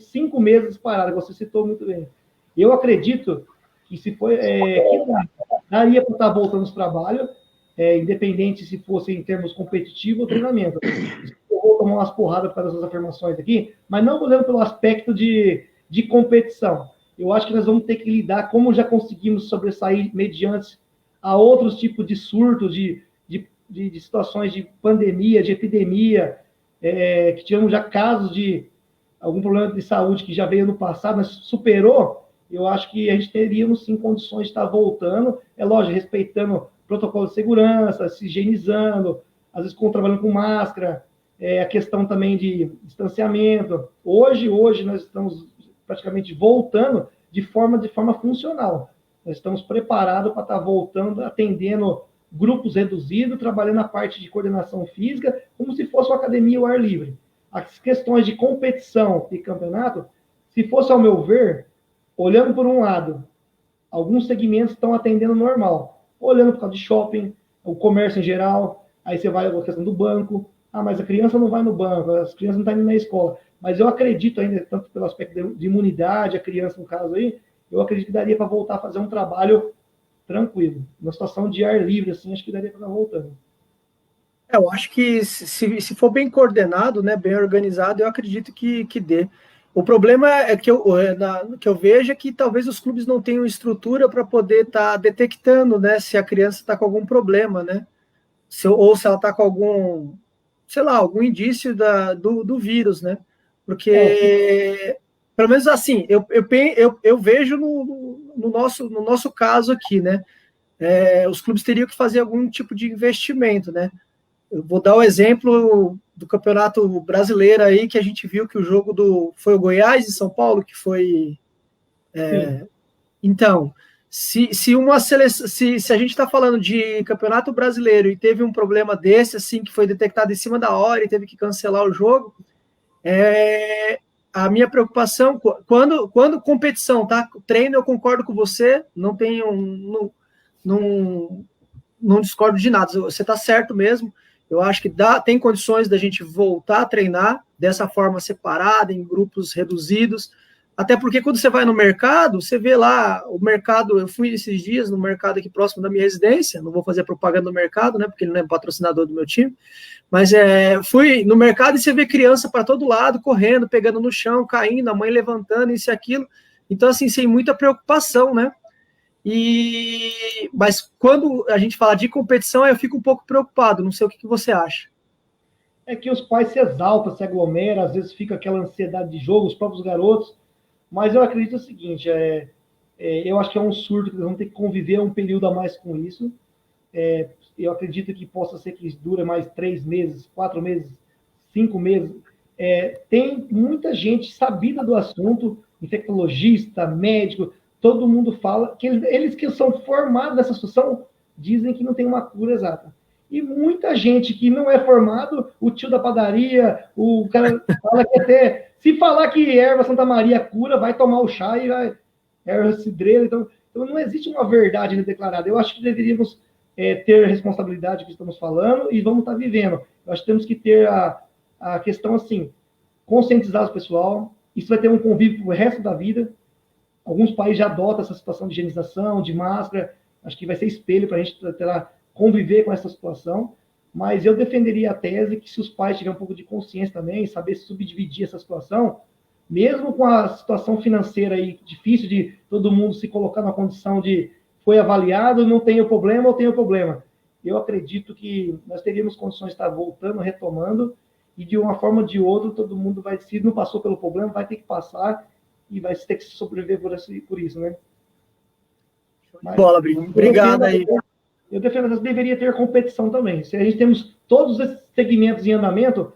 5 meses parado, você citou muito bem. Eu acredito que se for, daria para estar voltando aos trabalhos, independente se fosse em termos competitivos ou treinamento. Eu vou tomar umas porradas por causa dessas afirmações aqui, mas não olhando pelo aspecto de competição. Eu acho que nós vamos ter que lidar, como já conseguimos sobressair mediante a outros tipos de surtos, de situações de pandemia, de epidemia, que tivemos já casos de algum problema de saúde que já veio no passado, mas superou. Eu acho que a gente teríamos, sim, condições de estar voltando, lógico, respeitando protocolo de segurança, se higienizando, às vezes trabalhando com máscara, a questão também de distanciamento. Hoje nós estamos praticamente voltando de forma funcional. Nós estamos preparados para estar voltando, atendendo grupos reduzidos, trabalhando a parte de coordenação física, como se fosse uma academia ao ar livre. As questões de competição e campeonato, se fosse ao meu ver, olhando por um lado, alguns segmentos estão atendendo normal, olhando por causa de shopping, o comércio em geral, aí você vai a questão do banco, mas a criança não vai no banco, as crianças não estão indo na escola, mas eu acredito ainda, tanto pelo aspecto de imunidade, a criança no caso aí, eu acredito que daria para voltar a fazer um trabalho tranquilo, uma situação de ar livre, assim, acho que daria para estar voltando. Eu acho que se for bem coordenado, né, bem organizado, eu acredito que dê. O problema é que eu vejo é que talvez os clubes não tenham estrutura para poder estar detectando, né, se a criança está com algum problema, né, ou se ela está com algum, sei lá, algum indício do vírus, né, porque, pelo menos assim, eu vejo no nosso caso aqui, né, os clubes teriam que fazer algum tipo de investimento, né. Eu vou dar o exemplo do Campeonato Brasileiro aí, que a gente viu que o jogo foi o Goiás e São Paulo, que foi... Então, se a gente está falando de Campeonato Brasileiro e teve um problema desse, assim, que foi detectado em cima da hora e teve que cancelar o jogo, a minha preocupação, quando competição, tá? Treino, eu concordo com você, não discordo de nada, você está certo mesmo. Eu acho que tem condições da gente voltar a treinar dessa forma separada, em grupos reduzidos, até porque quando você vai no mercado, você vê lá o mercado, eu fui esses dias no mercado aqui próximo da minha residência, não vou fazer propaganda do mercado, né, porque ele não é patrocinador do meu time, mas fui no mercado e você vê criança para todo lado, correndo, pegando no chão, caindo, a mãe levantando, isso e aquilo, então assim, sem muita preocupação, né, mas quando a gente fala de competição, eu fico um pouco preocupado, não sei o que você acha. É que os pais se exaltam, se aglomeram, às vezes fica aquela ansiedade de jogo, os próprios garotos, mas eu acredito o seguinte, eu acho que é um surto, que eles vão ter que conviver um período a mais com isso, eu acredito que possa ser que dure mais 3 meses, 4 meses, 5 meses, tem muita gente sabida do assunto, infectologista, médico, todo mundo fala que eles que são formados nessa situação dizem que não tem uma cura exata. E muita gente que não é formado, o tio da padaria, o cara fala que até... Se falar que erva Santa Maria cura, vai tomar o chá e vai... Erva cidreira, então não existe uma verdade declarada. Eu acho que deveríamos ter responsabilidade que estamos falando e vamos estar vivendo. Eu acho que temos que ter a questão assim, conscientizar o pessoal, isso vai ter um convívio para o resto da vida. Alguns países já adotam essa situação de higienização, de máscara, acho que vai ser espelho para a gente conviver com essa situação, mas eu defenderia a tese que se os pais tiverem um pouco de consciência também, saber subdividir essa situação, mesmo com a situação financeira aí difícil de todo mundo se colocar na condição de foi avaliado, não tem o problema ou tem o problema. Eu acredito que nós teríamos condições de estar voltando, retomando, e de uma forma ou de outra, todo mundo vai, se não passou pelo problema, vai ter que passar e vai ter que sobreviver por isso, né? Bola, obrigado aí. Eu defendo que deveria ter competição também. Se a gente temos todos esses segmentos em andamento,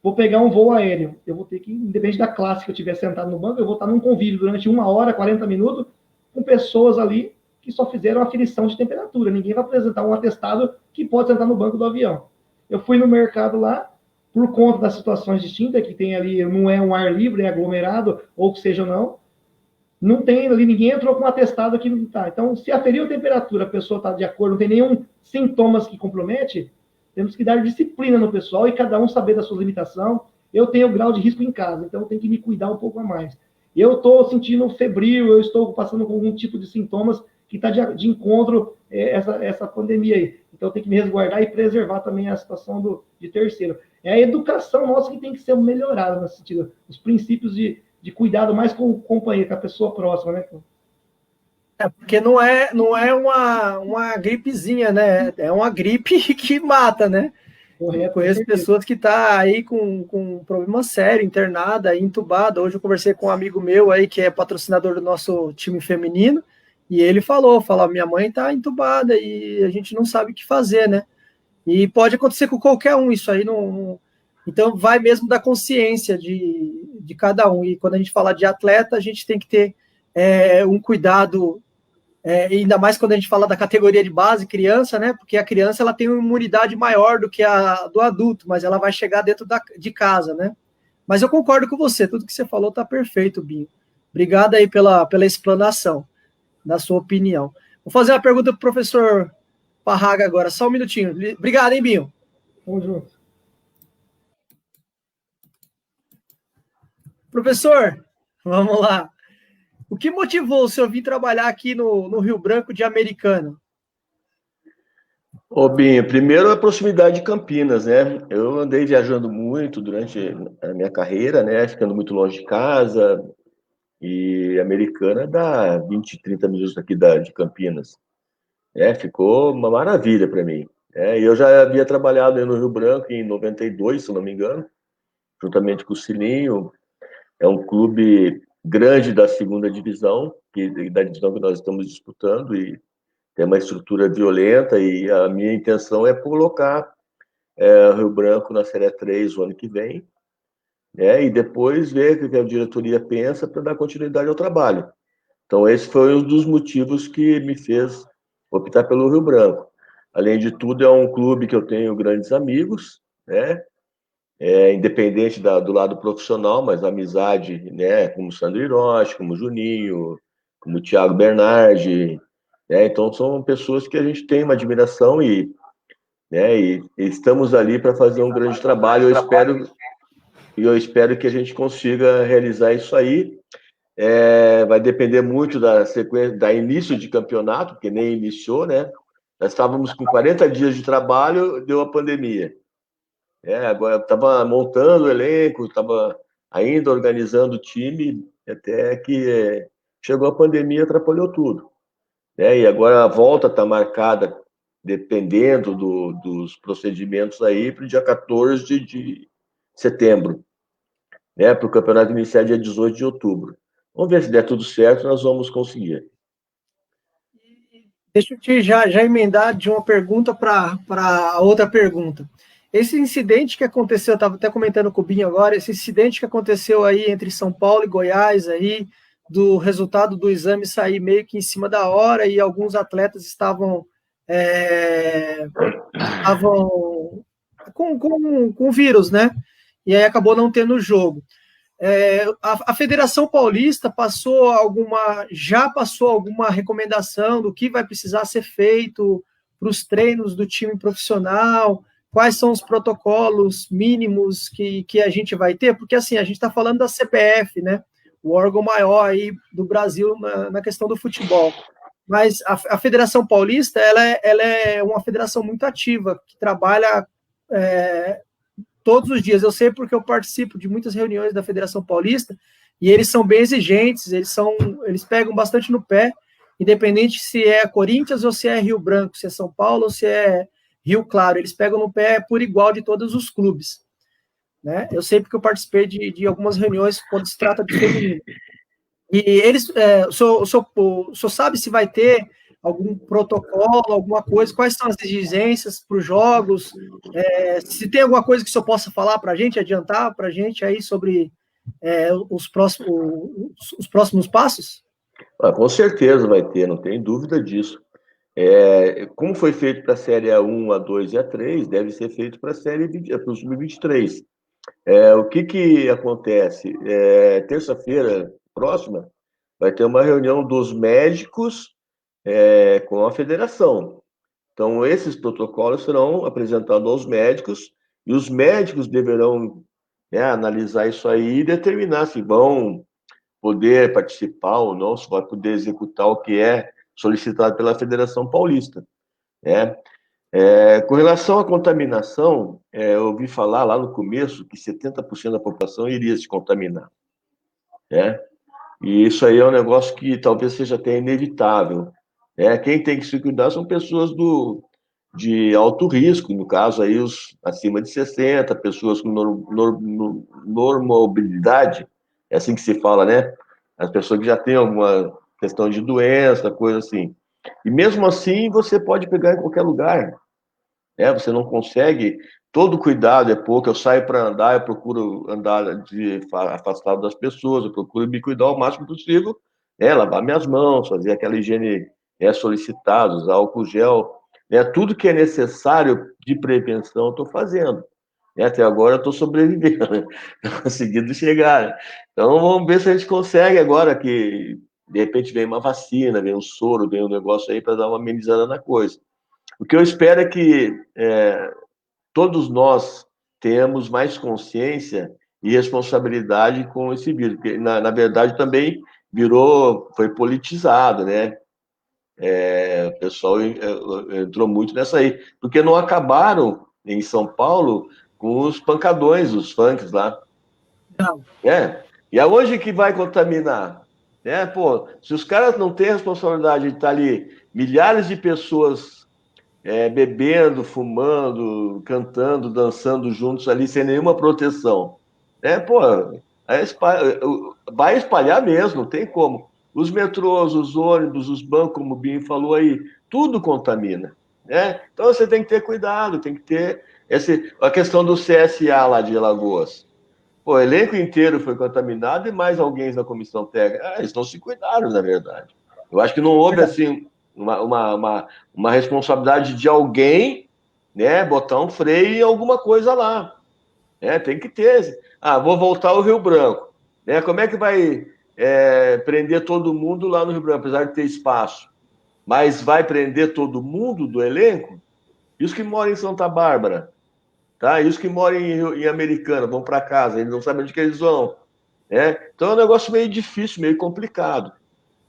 vou pegar um voo aéreo. Eu vou ter que, independente da classe que eu estiver sentado no banco, eu vou estar num convívio durante 1 hora, 40 minutos, com pessoas ali que só fizeram aferição de temperatura. Ninguém vai apresentar um atestado que pode sentar no banco do avião. Eu fui no mercado lá, por conta das situações distintas, que tem ali, não é um ar livre, é aglomerado, ou que seja não tem ali, ninguém entrou com um atestado que não está. Então, se aferiu a temperatura, a pessoa está de acordo, não tem nenhum sintomas que compromete, temos que dar disciplina no pessoal e cada um saber da sua limitação. Eu tenho grau de risco em casa, então eu tenho que me cuidar um pouco a mais. Eu estou sentindo febril, eu estou passando com algum tipo de sintomas que está de encontro essa pandemia aí. Então, eu tenho que me resguardar e preservar também a situação de terceiro. É a educação nossa que tem que ser melhorada nesse sentido. Os princípios de cuidado mais com o companheiro, com a pessoa próxima, né? Porque não é uma gripezinha, né? É uma gripe que mata, né? Correto, eu conheço pessoas que tá aí com um problema sério, internada, entubada. Hoje eu conversei com um amigo meu aí, que é patrocinador do nosso time feminino, e ele falou, minha mãe tá entubada e a gente não sabe o que fazer, né? E pode acontecer com qualquer um, isso aí não... Então, vai mesmo da consciência de cada um. E quando a gente fala de atleta, a gente tem que ter um cuidado, ainda mais quando a gente fala da categoria de base, criança, né? Porque a criança ela tem uma imunidade maior do que a do adulto, mas ela vai chegar dentro de casa, né? Mas eu concordo com você, tudo que você falou está perfeito, Binho. Obrigado aí pela explanação da sua opinião. Vou fazer uma pergunta para o professor Parraga agora, só um minutinho. Obrigado, hein, Binho? Vamos junto. Professor, vamos lá. O que motivou o senhor vir trabalhar aqui no Rio Branco de Americana? Ô, Binho, primeiro a proximidade de Campinas, né? Eu andei viajando muito durante a minha carreira, né? Ficando muito longe de casa. E Americana dá 20, 30 minutos aqui de Campinas. Ficou uma maravilha para mim. E eu já havia trabalhado no Rio Branco em 92, se não me engano, juntamente com o Cilinho. É um clube grande da segunda divisão, da divisão que nós estamos disputando, e tem uma estrutura violenta, e a minha intenção é colocar o Rio Branco na Série 3 o ano que vem, e depois ver o que a diretoria pensa para dar continuidade ao trabalho. Então, esse foi um dos motivos que me fez optar pelo Rio Branco. Além de tudo, é um clube que eu tenho grandes amigos, né? Independente do lado profissional, mas a amizade, né? Como o Sandro Hiroshi, como o Juninho, como o Thiago Bernardi, né? Então, são pessoas que a gente tem uma admiração e estamos ali para fazer um grande trabalho. Eu espero que a gente consiga realizar isso aí. Vai depender muito da sequência, da início de campeonato, porque nem iniciou, né? Nós estávamos com 40 dias de trabalho, deu a pandemia. Agora estava montando o elenco, estava ainda organizando o time, até que chegou a pandemia e atrapalhou tudo. E agora a volta está marcada, dependendo dos procedimentos aí, para o dia 14 de setembro, para o campeonato iniciar dia 18 de outubro. Vamos ver se der tudo certo, nós vamos conseguir. Deixa eu te já emendar de uma pergunta para outra pergunta. Esse incidente que aconteceu, eu estava até comentando com o Binho agora, esse incidente que aconteceu aí entre São Paulo e Goiás, aí, do resultado do exame sair meio que em cima da hora, e alguns atletas estavam estavam com vírus, né? E aí acabou não tendo jogo. A Federação Paulista já passou alguma recomendação do que vai precisar ser feito para os treinos do time profissional? Quais são os protocolos mínimos que a gente vai ter? Porque, assim, a gente está falando da CBF, né? O órgão maior aí do Brasil na questão do futebol. Mas a Federação Paulista, ela é uma federação muito ativa, que trabalha todos os dias. Eu sei porque eu participo de muitas reuniões da Federação Paulista e eles são bem exigentes, eles pegam bastante no pé, independente se é Corinthians ou se é Rio Branco, se é São Paulo ou se é Rio Claro, eles pegam no pé por igual de todos os clubes. Né? Eu sei porque eu participei de algumas reuniões quando se trata de feminino. E eles, o senhor sabe se vai ter algum protocolo, alguma coisa, quais são as exigências para os jogos, se tem alguma coisa que o senhor possa falar para a gente, adiantar para a gente aí sobre os próximos passos? Com certeza vai ter, não tem dúvida disso. Como foi feito para a Série A1, A2 e A3, deve ser feito para o Sub-23. O que acontece? Terça-feira próxima vai ter uma reunião dos médicos com a federação. Então, esses protocolos serão apresentados aos médicos e os médicos deverão analisar isso aí e determinar se vão poder participar ou não, se vai poder executar o que é solicitado pela Federação Paulista. Com relação à contaminação, eu ouvi falar lá no começo que 70% da população iria se contaminar. E isso aí é um negócio que talvez seja até inevitável. Quem tem que se cuidar são pessoas de alto risco, no caso aí os acima de 60, pessoas com normobildade, é assim que se fala, né? As pessoas que já têm alguma questão de doença, coisa assim. E mesmo assim, você pode pegar em qualquer lugar. Você não consegue, todo cuidado é pouco, eu saio para andar, eu procuro andar afastado das pessoas, eu procuro me cuidar o máximo possível, lavar minhas mãos, fazer aquela higiene solicitada, usar álcool gel, tudo que é necessário de prevenção eu estou fazendo. Até agora eu estou sobrevivendo, conseguindo chegar. Então vamos ver se a gente consegue agora que, de repente, vem uma vacina, vem um soro, vem um negócio aí para dar uma amenizada na coisa. O que eu espero é que todos nós tenhamos mais consciência e responsabilidade com esse vírus, porque, na verdade, também foi politizado, né? O pessoal entrou muito nessa aí, porque não acabaram em São Paulo com os pancadões, os funks lá. Não. E aonde que vai contaminar? Se os caras não têm responsabilidade de estar ali, milhares de pessoas bebendo, fumando, cantando, dançando juntos ali, sem nenhuma proteção. Vai espalhar mesmo, não tem como. Os metrôs, os ônibus, os bancos, como o Binho falou aí, tudo contamina. Então você tem que ter cuidado, tem que ter a questão do CSA lá de Alagoas. O elenco inteiro foi contaminado e mais alguém da comissão técnica. Eles não se cuidaram, na verdade. Eu acho que não houve, assim, uma responsabilidade de alguém, botar um freio em alguma coisa lá. Tem que ter. Vou voltar ao Rio Branco. Como é que vai prender todo mundo lá no Rio Branco, apesar de ter espaço? Mas vai prender todo mundo do elenco? E os que moram em Santa Bárbara? Tá? E os que moram em Americana vão para casa, eles não sabem onde que eles vão. Então é um negócio meio difícil, meio complicado.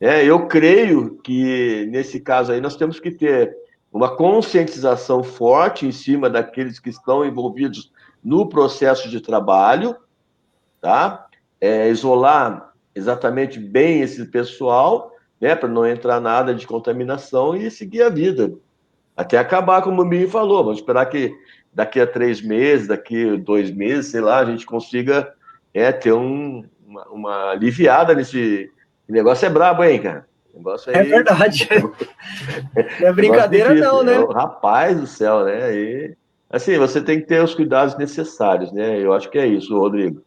Eu creio que, nesse caso aí, nós temos que ter uma conscientização forte em cima daqueles que estão envolvidos no processo de trabalho, tá? Isolar exatamente bem esse pessoal, para não entrar nada de contaminação e seguir a vida. Até acabar, como o Binho falou. Vamos esperar que daqui a 3 meses, daqui a 2 meses, sei lá, a gente consiga ter uma aliviada nesse... O negócio é brabo, hein, cara? O negócio aí... É verdade. Não é brincadeira não, né? Rapaz do céu, né? E, assim, você tem que ter os cuidados necessários, né? Eu acho que é isso, Rodrigo.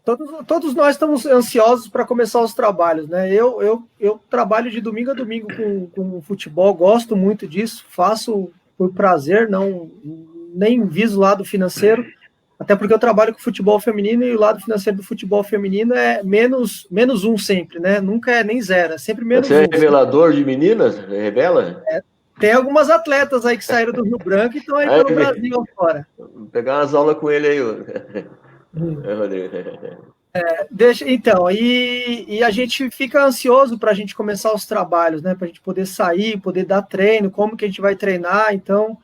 Todos nós estamos ansiosos para começar os trabalhos, né? Eu trabalho de domingo a domingo com futebol, gosto muito disso, faço por prazer, nem viso o lado financeiro, até porque eu trabalho com futebol feminino e o lado financeiro do futebol feminino é menos um sempre, né? Nunca é nem zero, é sempre menos Você um. Você é revelador de meninas? Revela? Tem algumas atletas aí que saíram do Rio Branco e estão aí pelo Brasil afora. Vou pegar umas aulas com ele aí. Então, e a gente fica ansioso para a gente começar os trabalhos, né? Para a gente poder sair, poder dar treino, como que a gente vai treinar. Então,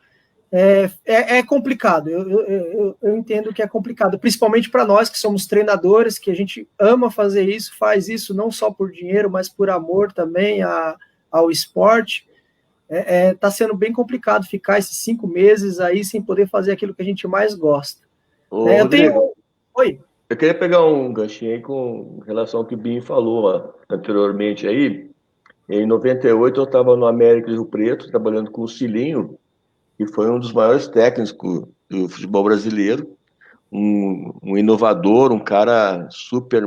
é complicado. Eu entendo que é complicado, principalmente para nós que somos treinadores, que a gente ama fazer isso, faz isso não só por dinheiro, mas por amor também ao esporte. Tá sendo bem complicado ficar esses 5 meses aí sem poder fazer aquilo que a gente mais gosta. Rodrigo, Oi. Eu queria pegar um ganchinho aí com relação ao que o Binho falou anteriormente aí. Em 98 eu estava no América de Rio Preto, trabalhando com o Cilinho, que foi um dos maiores técnicos do futebol brasileiro, um inovador, um cara super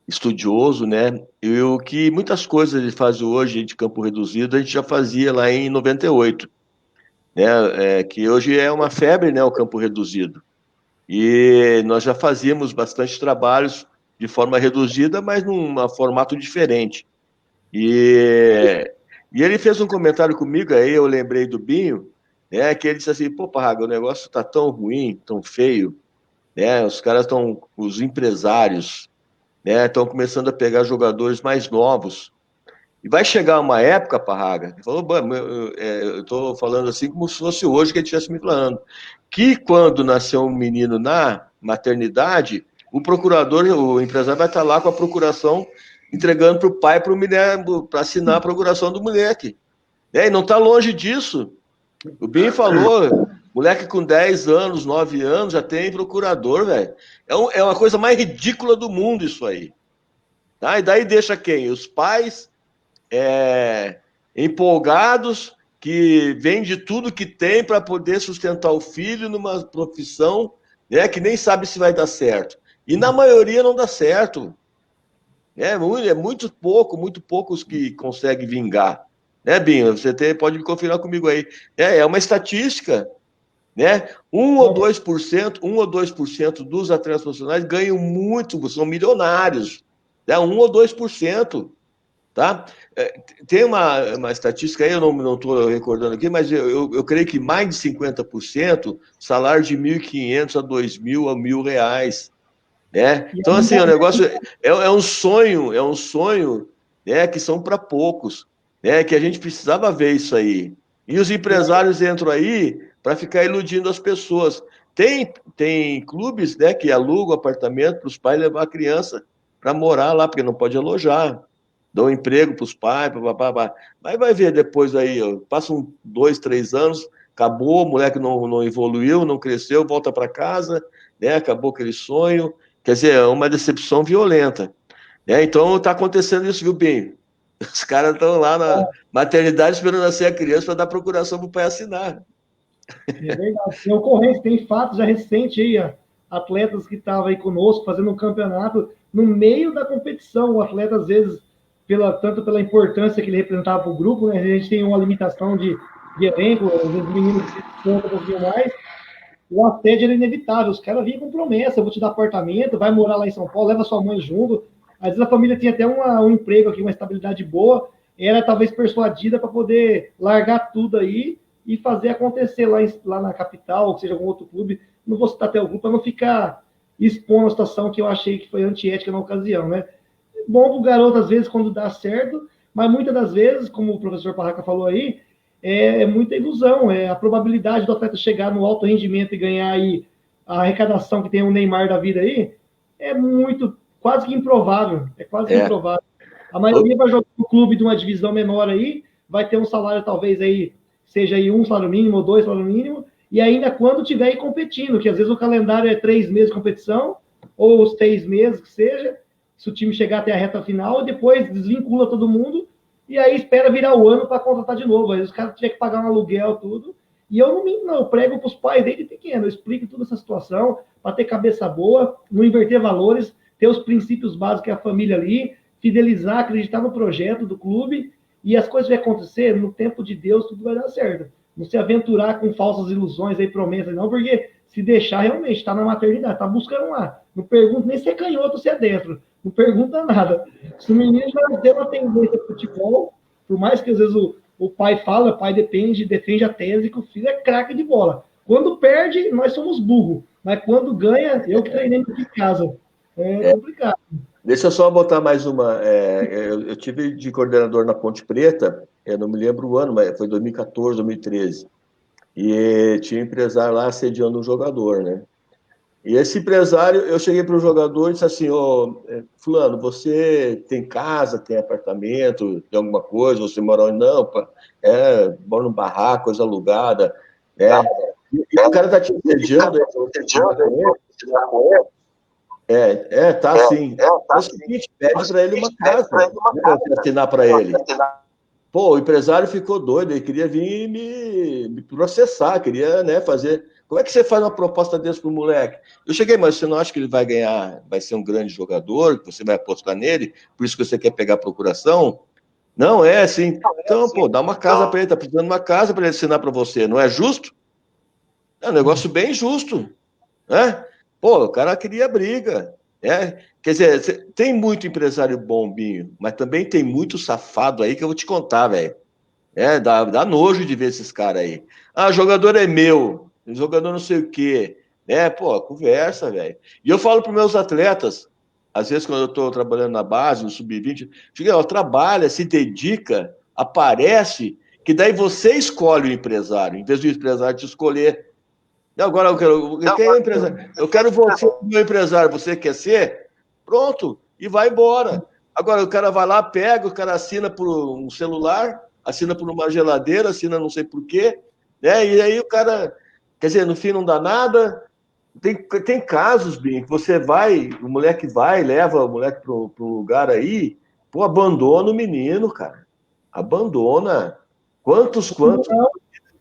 estudioso, né? E o que muitas coisas ele faz hoje de campo reduzido, a gente já fazia lá em 98, né? Que hoje é uma febre, né? O campo reduzido. E nós já fazíamos bastante trabalhos de forma reduzida, mas num formato diferente. E ele fez um comentário comigo, aí eu lembrei do Binho, né, que ele disse assim, pô, Parraga, o negócio está tão ruim, tão feio, né, os empresários, né, estão começando a pegar jogadores mais novos. E vai chegar uma época, Parraga, ele falou, eu estou falando assim como se fosse hoje que ele estivesse me falando, que quando nascer um menino na maternidade, o empresário vai estar lá com a procuração entregando para o pai, para o menino, para assinar a procuração do moleque. E não está longe disso. O Binho falou, moleque com 10 anos, 9 anos, já tem procurador, velho. É uma coisa mais ridícula do mundo isso aí. Tá? E daí deixa quem? Os pais empolgados, que vende tudo que tem para poder sustentar o filho numa profissão, né, que nem sabe se vai dar certo. E na maioria não dá certo. É muito poucos que conseguem vingar. Né, Binho? Você pode me confirmar comigo aí. É uma estatística. Né? 1 ou 2% dos atletas profissionais ganham muito, são milionários. Né? 1 ou 2%. Tá? Tem uma estatística aí, eu não estou recordando aqui, mas eu creio que mais de 50% salário de 1.500 a 2.000 a R$1.000. Né? Então, assim, o negócio é um sonho, né, que são para poucos, né, que a gente precisava ver isso aí. E os empresários entram aí para ficar iludindo as pessoas. Tem clubes, né, que alugam apartamento para os pais levar a criança para morar lá, porque não pode alojar. Dão emprego para os pais, mas vai ver depois aí, passam 2, 3 anos, acabou, o moleque não evoluiu, não cresceu, volta para casa, né, acabou aquele sonho. Quer dizer, é uma decepção violenta. Né? Então está acontecendo isso, viu, Binho? Os caras estão lá na maternidade esperando nascer a criança para dar procuração para o pai assinar. É verdade. Tem ocorrência, tem fatos já recentes aí, atletas que estavam aí conosco fazendo um campeonato no meio da competição. O atleta, às vezes, tanto pela importância que ele representava para o grupo, né? A gente tem uma limitação de elenco, às vezes meninos contam um pouquinho mais. O assédio era inevitável, os caras vinham com promessa, eu vou te dar apartamento, vai morar lá em São Paulo, leva sua mãe junto. Às vezes a família tinha até um emprego aqui, uma estabilidade boa, era talvez persuadida para poder largar tudo aí e fazer acontecer lá na capital, ou seja, algum outro clube. Não vou citar até o clube para não ficar expondo a situação que eu achei que foi antiética na ocasião, né? Bom pro garoto, às vezes, quando dá certo, mas muitas das vezes, como o professor Parraca falou aí, é muita ilusão. A probabilidade do atleta chegar no alto rendimento e ganhar aí a arrecadação que tem o Neymar da vida aí é quase que improvável. É quase que improvável. A maioria vai jogar no clube de uma divisão menor aí, vai ter um salário talvez aí, seja aí 1 salário mínimo ou 2 salário mínimo, e ainda quando tiver aí competindo, que às vezes o calendário é 3 meses de competição, ou os 6 meses que seja, se o time chegar até a reta final, e depois desvincula todo mundo, e aí espera virar o ano para contratar de novo. Aí os caras tiverem que pagar um aluguel, tudo. E eu não minto, não. Eu prego para os pais desde pequeno. Eu explico toda essa situação para ter cabeça boa, não inverter valores. ter os princípios básicos que é a família ali, fidelizar, acreditar no projeto do clube, e as coisas vão acontecer, no tempo de Deus tudo vai dar certo. Não se aventurar com falsas ilusões aí, promessas, não, porque se deixar realmente, está na maternidade, está buscando lá. Não pergunta nem se é canhoto ou se é dentro. Não pergunta nada. Se o menino já tem uma tendência para futebol, por mais que às vezes o pai fala, o pai defende a tese que o filho é craque de bola. Quando perde, nós somos burros. Mas quando ganha, eu que treinei aqui em casa. É complicado. Deixa eu só botar mais uma. Eu tive de coordenador na Ponte Preta, eu não me lembro o ano, mas foi 2014, 2013. E tinha um empresário lá assediando um jogador, né? E esse empresário, eu cheguei para o jogador e disse assim, fulano, você tem casa, tem apartamento, tem alguma coisa, você mora onde? Não, mora num barraco, coisa alugada, né? E o cara tá te assediando, tá sim. É o seguinte, pede para ele uma casa, para assinar para ele. Pô, o empresário ficou doido, ele queria vir me processar, queria, né, fazer... Como é que você faz uma proposta desse pro moleque? Eu cheguei, mas você não acha que ele vai ganhar, vai ser um grande jogador, que você vai apostar nele, por isso que você quer pegar a procuração? Não, é assim. Então, pô, dá uma casa para ele, tá precisando de uma casa para ele assinar para você, não é justo? É um negócio bem justo, né? Pô, o cara queria briga, né? Quer dizer, tem muito empresário bom, Binho, mas também tem muito safado aí que eu vou te contar, velho. Dá nojo de ver esses caras aí. Ah, jogador é meu, jogador não sei o quê. Pô, conversa, velho. E eu falo para meus atletas, às vezes quando eu estou trabalhando na base, no sub-20, trabalha, se dedica, aparece, que daí você escolhe o empresário, em vez do empresário te escolher. Agora eu quero você, meu empresário, você quer ser? Pronto, e vai embora. Agora o cara vai lá, pega, o cara assina por um celular, assina por uma geladeira, assina não sei por quê, né? E aí o cara, quer dizer, no fim não dá nada. Tem casos, Bim, que você vai, o moleque vai, leva o moleque pro lugar aí, pô, abandona o menino, cara. Abandona. Quantos?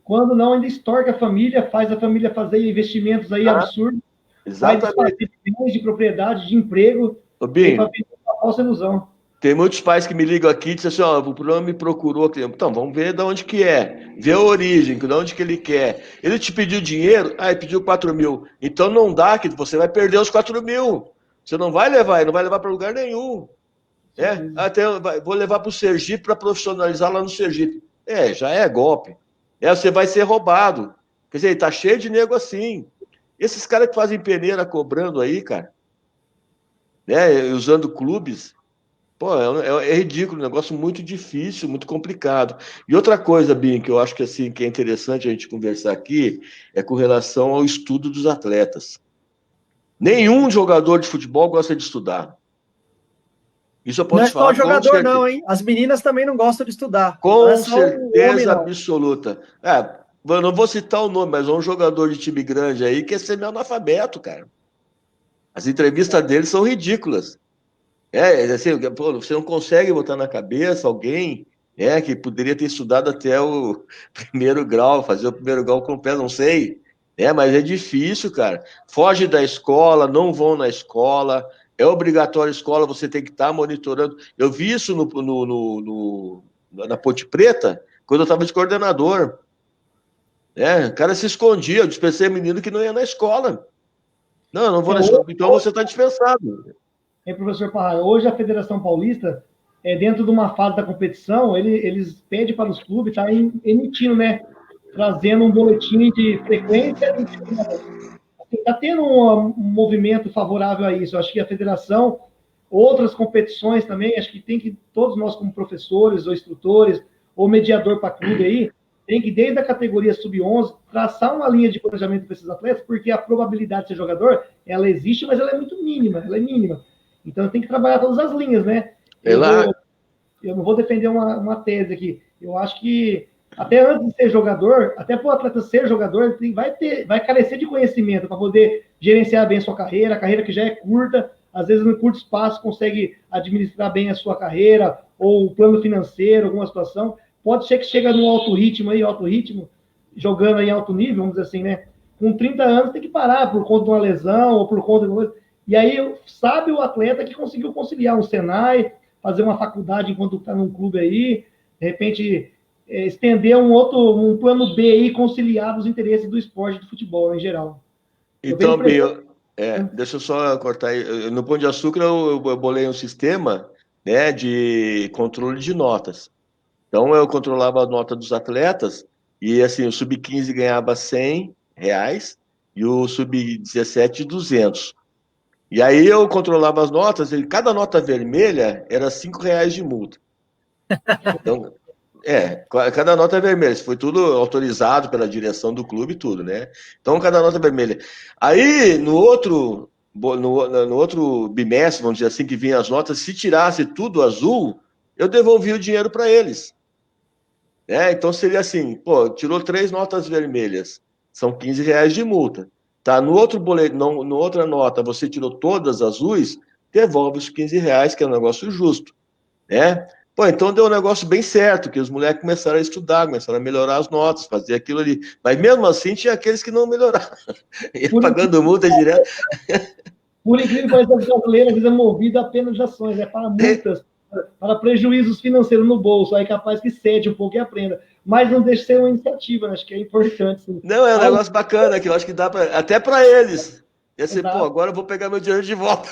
Quando não, ainda extorca a família, faz a família fazer investimentos aí absurdos, exatamente. Faz desfazer de propriedade, de emprego, Binho, uma falsa ilusão. Tem muitos pais que me ligam aqui e dizem assim, o problema me procurou. Então, vamos ver de onde que é. Ver a origem, de onde que ele quer. Ele te pediu dinheiro? Ele pediu 4 mil. Então não dá, que você vai perder os 4 mil. Você não vai levar, ele não vai levar para lugar nenhum. Vou levar para o Sergipe para profissionalizar lá no Sergipe. Já é golpe. Você vai ser roubado. Quer dizer, tá cheio de nego assim. Esses caras que fazem peneira cobrando aí, cara, usando clubes, pô, é ridículo, um negócio muito difícil, muito complicado. E outra coisa, Bim, que eu acho que, assim, que é interessante a gente conversar aqui, é com relação ao estudo dos atletas. Nenhum jogador de futebol gosta de estudar. Isso eu posso falar. Não é só o jogador, não, hein? As meninas também não gostam de estudar. Com certeza absoluta. Eu não vou citar o nome, mas um jogador de time grande aí que é semi-analfabeto, cara. As entrevistas dele são ridículas. Assim, você não consegue botar na cabeça alguém que poderia ter estudado até o primeiro grau, fazer o primeiro grau completo, não sei. Mas é difícil, cara. Foge da escola, não vão na escola, é obrigatório a escola, você tem que estar monitorando. Eu vi isso na Ponte Preta, quando eu estava de coordenador. O cara se escondia, eu dispensei menino que não ia na escola. Não, eu não vou na escola, então você está dispensado. Professor Parra, hoje a Federação Paulista, dentro de uma fase da competição, eles pedem para os clubes estar emitindo, trazendo um boletim de frequência. Está tendo um movimento favorável a isso. Eu acho que a federação, outras competições também, acho que tem que, todos nós como professores ou instrutores, ou mediador para clube aí, tem que, desde a categoria sub-11, traçar uma linha de planejamento para esses atletas, porque a probabilidade de ser jogador, ela existe, mas ela é muito mínima, ela é mínima. Então, tem que trabalhar todas as linhas, né? Eu não vou defender uma tese aqui. Eu acho que, até antes de ser jogador, até para o atleta ser jogador, ele vai carecer de conhecimento para poder gerenciar bem a sua carreira, a carreira que já é curta, às vezes, no curto espaço, consegue administrar bem a sua carreira, ou o plano financeiro, alguma situação. Pode ser que chega num alto ritmo, jogando em alto nível, vamos dizer assim, né? Com 30 anos tem que parar por conta de uma lesão ou por conta de uma coisa. E aí sabe o atleta que conseguiu conciliar um Senai, fazer uma faculdade enquanto está num clube aí, de repente estender um plano B aí, conciliar os interesses do esporte, do futebol em geral. Então, Bia, deixa eu só cortar aí. No Pão de Açúcar eu bolei um sistema, né, de controle de notas. Então eu controlava a nota dos atletas e assim, o sub-15 ganhava R$100 e o sub-17 200. E aí eu controlava as notas e cada nota vermelha era R$5 de multa. Então, cada nota é vermelha. Isso foi tudo autorizado pela direção do clube e tudo, né? Então, cada nota é vermelha. Aí, no outro bimestre, vamos dizer assim, que vinha as notas, se tirasse tudo azul, eu devolvia o dinheiro para eles. Então, seria assim, pô, tirou 3 notas vermelhas, são R$15 de multa. Tá, no outro boleto, no outra nota, você tirou todas azuis, devolve os R$15, que é um negócio justo, né? Pô, então deu um negócio bem certo, que os moleques começaram a estudar, começaram a melhorar as notas, fazer aquilo ali. Mas mesmo assim, tinha aqueles que não melhoraram. Ia pagando multa direto. Por incrível que pareça, as brasileiras às vezes é movido apenas de ações, para multas, para prejuízos financeiros no bolso, aí capaz que cede um pouco e aprenda. Mas não deixa de ser uma iniciativa, né? Acho que é importante. Sim. Não, é um negócio bacana, que eu acho que dá até para eles. Ia ser, pô, agora eu vou pegar meu dinheiro de volta.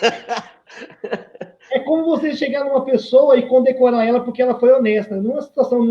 É como você chegar numa pessoa e condecorar ela porque ela foi honesta. Não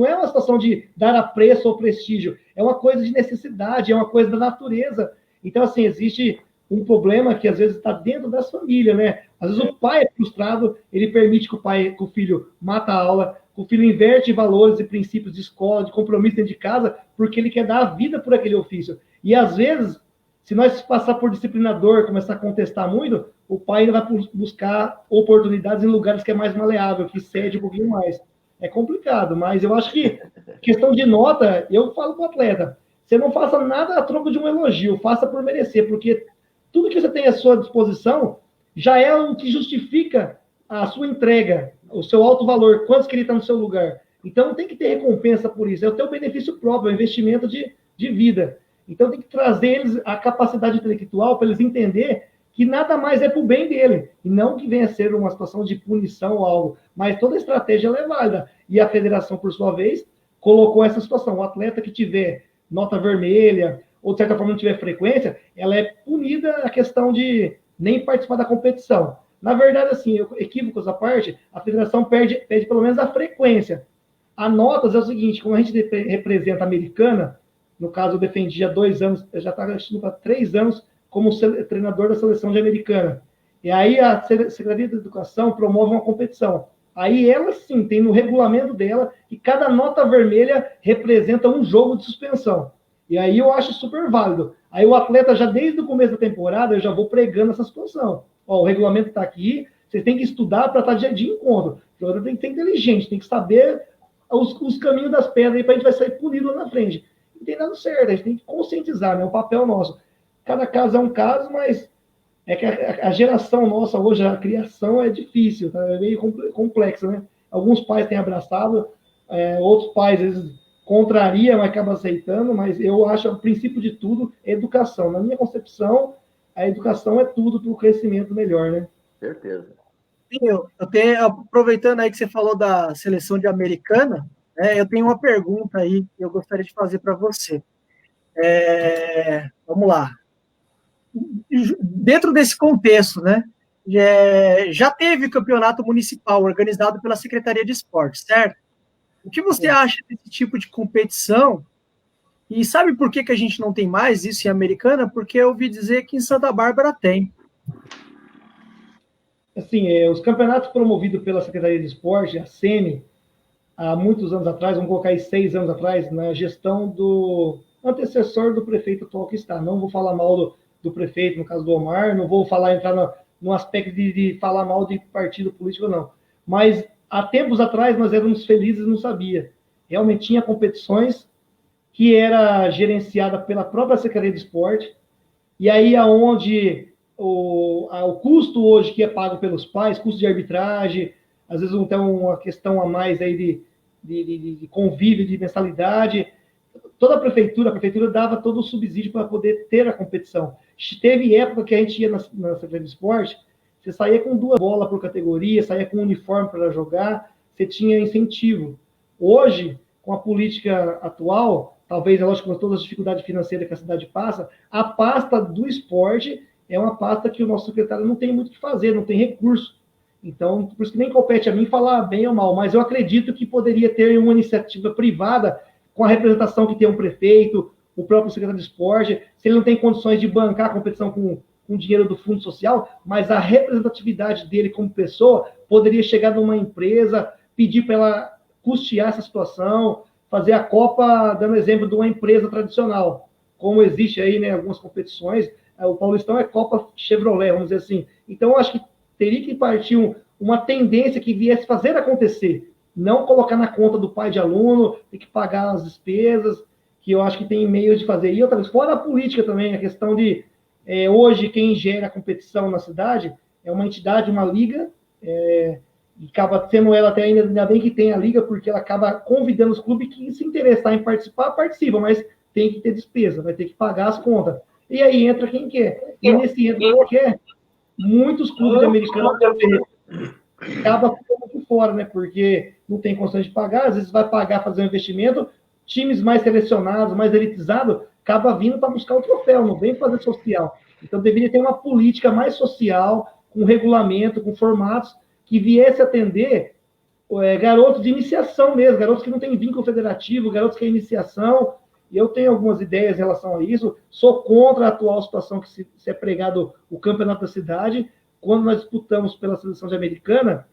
é uma situação de dar apreço ou prestígio, é uma coisa de necessidade, é uma coisa da natureza. Então, assim, existe um problema que às vezes está dentro das famílias, né? Às vezes o pai é frustrado, ele permite que o filho mata a aula, que o filho inverte valores e princípios de escola, de compromisso dentro de casa, porque ele quer dar a vida por aquele ofício. E às vezes, se nós passar por disciplinador, começar a contestar muito, o pai ainda vai buscar oportunidades em lugares que é mais maleável, que cede um pouquinho mais. É complicado, mas eu acho que questão de nota, eu falo para o atleta, você não faça nada a troco de um elogio, faça por merecer, porque tudo que você tem à sua disposição já é o que justifica a sua entrega, o seu alto valor, quantos que ele está no seu lugar. Então tem que ter recompensa por isso, é o teu benefício próprio, é um investimento de vida. Então tem que trazer eles a capacidade intelectual para eles entenderem que nada mais é para o bem dele, e não que venha a ser uma situação de punição ou algo, mas toda a estratégia é válida. E a federação, por sua vez, colocou essa situação. O atleta que tiver nota vermelha, ou de certa forma não tiver frequência, ela é punida a questão de nem participar da competição. Na verdade, assim, equívocos à parte, a federação pede pelo menos a frequência. A notas é o seguinte, como a gente representa a americana, no caso eu defendi há 2 anos, já está assistindo para 3 anos, como treinador da seleção de americana. E aí a Secretaria da Educação promove uma competição. Aí ela sim tem no regulamento dela que cada nota vermelha representa um jogo de suspensão. E aí eu acho super válido. Aí o atleta já desde o começo da temporada eu já vou pregando essa situação. Ó, o regulamento está aqui, vocês têm que estudar para estar de encontro. O jogador tem que ser inteligente, tem que saber os caminhos das pedras aí para a gente vai sair punido lá na frente. Não tem dado certo, a gente tem que conscientizar, né? O papel nosso. Cada caso é um caso, mas é que a geração nossa hoje, a criação é difícil, tá? É meio complexa, né? Alguns pais têm abraçado, outros pais, às vezes, contrariam, mas acabam aceitando, mas eu acho que o princípio de tudo é educação. Na minha concepção, a educação é tudo para o crescimento melhor, né? Certeza. Eu tenho, aproveitando aí que você falou da seleção de americana, eu tenho uma pergunta aí que eu gostaria de fazer para você. Vamos lá. Dentro desse contexto, né, já teve campeonato municipal organizado pela Secretaria de Esportes, certo? O que você acha desse tipo de competição? E sabe por que a gente não tem mais isso em Americana? Porque eu ouvi dizer que em Santa Bárbara tem. Assim, os campeonatos promovidos pela Secretaria de Esporte, a SEMI, há muitos anos atrás, vamos colocar aí 6 anos atrás, na gestão do antecessor do prefeito atual que está. Não vou falar mal do prefeito, no caso do Omar, não vou entrar no aspecto de falar mal de partido político, não. Mas há tempos atrás nós éramos felizes e não sabia. Realmente tinha competições que era gerenciada pela própria Secretaria de Esporte, e aí aonde o custo hoje que é pago pelos pais, custo de arbitragem, às vezes não tem uma questão a mais aí de convívio, de mensalidade, toda a prefeitura dava todo o subsídio para poder ter a competição. Teve época que a gente ia na Secretaria de Esporte, Você saía com 2 bolas por categoria, saía com uniforme para jogar, você tinha incentivo. Hoje, com a política atual, talvez, é lógico, com todas as dificuldades financeiras que a cidade passa, a pasta do esporte é uma pasta que o nosso secretário não tem muito o que fazer, não tem recurso. Então, por isso que nem compete a mim falar bem ou mal, mas eu acredito que poderia ter uma iniciativa privada com a representação que tem um prefeito, o próprio secretário de esporte, se ele não tem condições de bancar a competição com dinheiro do Fundo Social, mas a representatividade dele como pessoa poderia chegar numa empresa, pedir para ela custear essa situação, fazer a Copa, dando exemplo de uma empresa tradicional, como existe aí, né, algumas competições, o Paulistão é Copa Chevrolet, vamos dizer assim. Então, eu acho que teria que partir uma tendência que viesse fazer acontecer, não colocar na conta do pai de aluno, ter que pagar as despesas, que eu acho que tem meios de fazer. E outra vez, fora a política também, a questão de, hoje, quem gera a competição na cidade é uma entidade, uma liga, e acaba sendo ela até ainda bem que tem a liga, porque ela acaba convidando os clubes que se interessar em participar, participam, mas tem que ter despesa, vai ter que pagar as contas. E aí entra quem quer. E nesse entra quem quer, muitos clubes americanos acabam ficando de fora, né? Porque não tem condições de pagar, às vezes vai pagar, fazer um investimento, times mais selecionados, mais elitizados, acaba vindo para buscar o troféu, não vem fazer social. Então deveria ter uma política mais social, com regulamento, com formatos, que viesse atender garotos de iniciação mesmo, garotos que não têm vínculo federativo, garotos que é iniciação. E eu tenho algumas ideias em relação a isso. Sou contra a atual situação que se é pregado o campeonato da cidade. Quando nós disputamos pela seleção de Americana,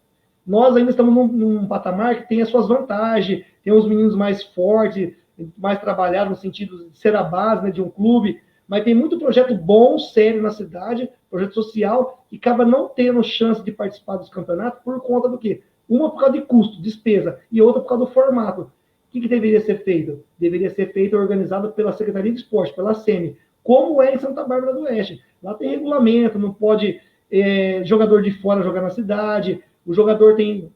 nós ainda estamos num patamar que tem as suas vantagens, tem os meninos mais fortes, mais trabalhados no sentido de ser a base, né, de um clube, mas tem muito projeto bom, sério na cidade, projeto social, que acaba não tendo chance de participar dos campeonatos por conta do quê? Uma por causa de custo, despesa, e outra por causa do formato. O que deveria ser feito? Deveria ser feito organizado pela Secretaria de Esporte, pela SEMI, como é em Santa Bárbara do Oeste. Lá tem regulamento, não pode jogador de fora jogar na cidade, o jogador tem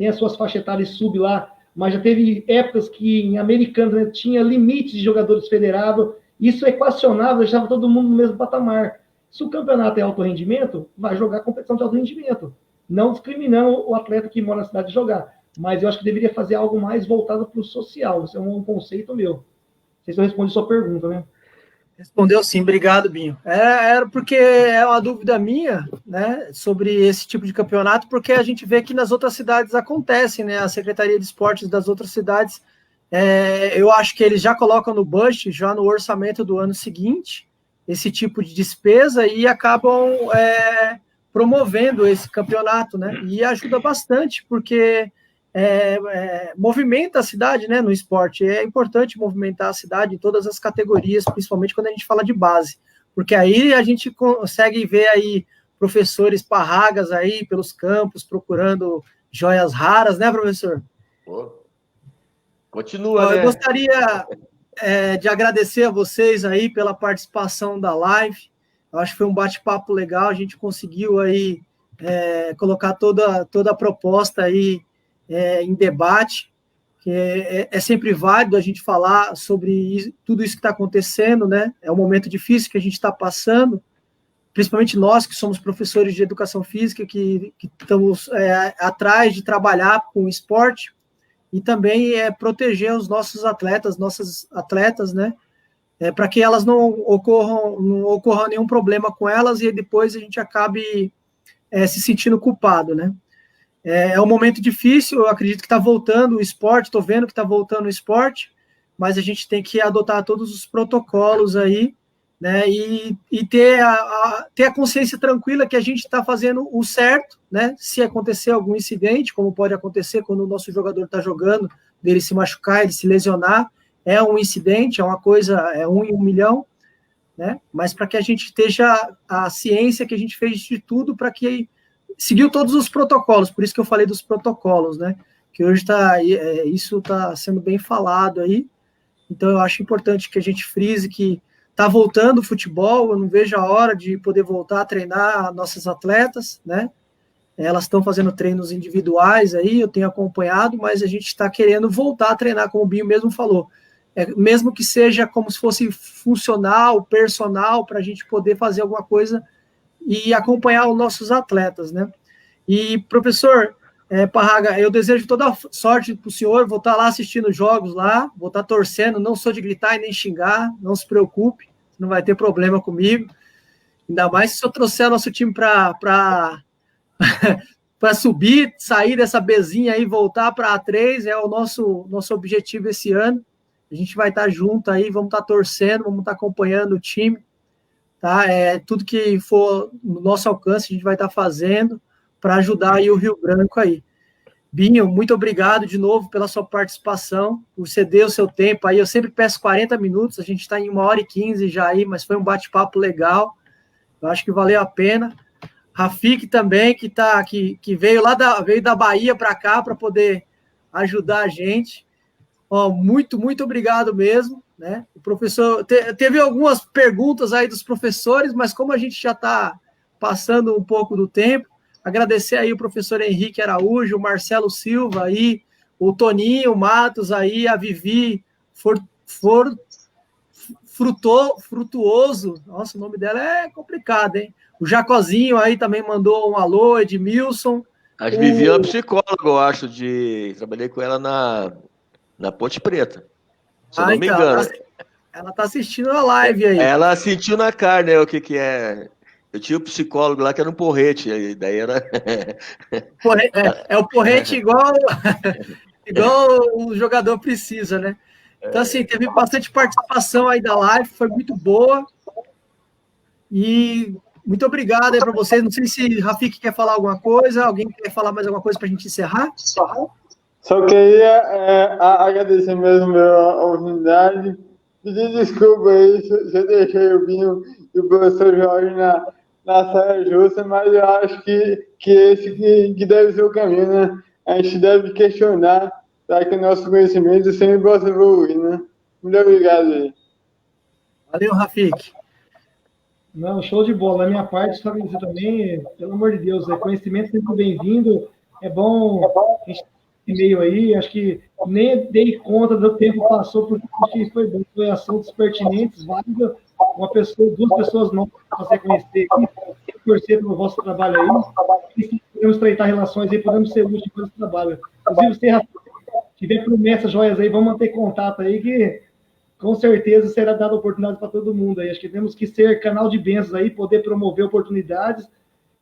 as suas faixas etárias sub lá, mas já teve épocas que em Americana, né, tinha limite de jogadores federados, isso equacionava, deixava todo mundo no mesmo patamar. Se o campeonato é alto rendimento, vai jogar competição de alto rendimento, não discriminando o atleta que mora na cidade de jogar. Mas eu acho que deveria fazer algo mais voltado para o social. Isso é um conceito meu. Não sei se eu respondi a sua pergunta, né? Respondeu sim, obrigado, Binho. Era porque é uma dúvida minha, né, sobre esse tipo de campeonato, porque a gente vê que nas outras cidades acontecem, né, a Secretaria de Esportes das outras cidades, eu acho que eles já colocam no budget, já no orçamento do ano seguinte, esse tipo de despesa e acabam promovendo esse campeonato, né, e ajuda bastante, porque movimenta a cidade, né, no esporte. É importante movimentar a cidade em todas as categorias, principalmente quando a gente fala de base, porque aí a gente consegue ver aí professores parragas aí pelos campos procurando joias raras, né, professor? Continua, né? Eu gostaria de agradecer a vocês aí pela participação da live. Eu acho que foi um bate-papo legal, a gente conseguiu aí colocar toda a proposta aí em debate, que é sempre válido a gente falar sobre tudo isso que está acontecendo, né? É um momento difícil que a gente está passando, principalmente nós que somos professores de educação física, que estamos atrás de trabalhar com o esporte, e também proteger os nossos atletas, nossas atletas, né? Para que elas não ocorra nenhum problema com elas e depois a gente acabe se sentindo culpado, né? É um momento difícil, eu acredito que está voltando o esporte, estou vendo que está voltando o esporte, mas a gente tem que adotar todos os protocolos aí, né, e ter a consciência tranquila que a gente está fazendo o certo, né, se acontecer algum incidente, como pode acontecer quando o nosso jogador está jogando, dele se machucar, ele se lesionar, é um incidente, é uma coisa, é 1 em 1 milhão, né, mas para que a gente esteja a ciência que a gente fez de tudo para que seguiu todos os protocolos, por isso que eu falei dos protocolos, né, que hoje isso está sendo bem falado aí, então eu acho importante que a gente frise que está voltando o futebol, eu não vejo a hora de poder voltar a treinar nossas atletas, né, elas estão fazendo treinos individuais aí, eu tenho acompanhado, mas a gente está querendo voltar a treinar, como o Binho mesmo falou, mesmo que seja como se fosse funcional, personal, para a gente poder fazer alguma coisa e acompanhar os nossos atletas, né? E, professor Parraga, eu desejo toda a sorte para o senhor, vou estar lá assistindo jogos lá, vou estar torcendo, não sou de gritar e nem xingar, não se preocupe, não vai ter problema comigo, ainda mais se eu trouxer nosso time para subir, sair dessa Bzinha e voltar para A3, é o nosso objetivo esse ano. A gente vai estar junto aí, vamos estar torcendo, vamos estar acompanhando o time, tá? Tudo que for no nosso alcance, a gente vai estar fazendo para ajudar aí o Rio Branco aí. Binho, muito obrigado de novo pela sua participação, por ceder o seu tempo aí. Eu sempre peço 40 minutos, a gente está em 1h15 já aí, mas foi um bate-papo legal. Eu acho que valeu a pena. Rafik também, que veio da Bahia para cá para poder ajudar a gente. Muito obrigado mesmo, né? O professor teve algumas perguntas aí dos professores, mas como a gente já está passando um pouco do tempo, agradecer aí o professor Henrique Araújo, o Marcelo Silva aí, o Toninho Matos aí, a Vivi Frutuoso, nossa, o nome dela é complicado, hein? O Jacozinho aí também mandou um alô, Edmilson. A Vivi é uma psicóloga, eu acho, trabalhei com ela na Ponte Preta, se eu não me engano. Ela tá assistindo a live aí. Ela sentiu na carne, né, o que é. Eu tinha um psicólogo lá que era um porrete, e daí era... o porrete igual o jogador precisa, né? Então, assim, teve bastante participação aí da live, foi muito boa. E muito obrigado aí para vocês. Não sei se Rafik quer falar alguma coisa, alguém quer falar mais alguma coisa para a gente encerrar? Só queria agradecer mesmo a oportunidade. Pedir desculpa aí se eu deixei o Binho e o professor Jorge na saia justa, mas eu acho que esse que deve ser o caminho, né? A gente deve questionar para que o nosso conhecimento sempre possa evoluir, né? Muito obrigado aí. Valeu, Rafik. Não, show de bola. Da minha parte, só dizer também, pelo amor de Deus, conhecimento sempre bem-vindo. É bom a gente ter e-mail aí. Acho que nem dei conta do tempo que passou, porque foi assuntos pertinentes, válidos. Duas pessoas novas para você conhecer aqui, torcer pelo vosso trabalho aí. E podemos estreitar relações aí, podemos ser úteis para esse trabalho. Inclusive, se tiver promessas, joias aí, vamos manter contato aí, que com certeza será dada oportunidade para todo mundo aí. Acho que temos que ser canal de bênçãos aí, poder promover oportunidades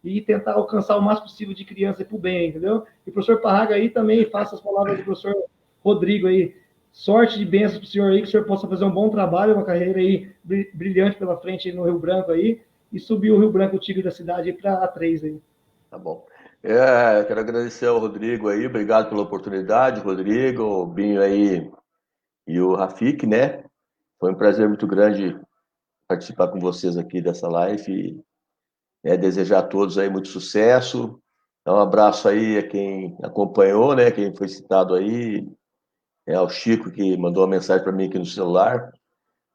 e tentar alcançar o máximo possível de criança para o bem, entendeu? E o professor Parraga aí também, faça as palavras do professor Rodrigo aí. Sorte de bênçãos para o senhor aí, que o senhor possa fazer um bom trabalho, uma carreira aí brilhante pela frente no Rio Branco aí, e subir o Rio Branco, o tigre da cidade, para A3 aí. Tá bom. Quero agradecer ao Rodrigo aí, obrigado pela oportunidade, Rodrigo, o Binho aí e o Rafik, né? Foi um prazer muito grande participar com vocês aqui dessa live e desejar a todos aí muito sucesso. Dar um abraço aí a quem acompanhou, né? Quem foi citado aí, ao Chico, que mandou uma mensagem para mim aqui no celular.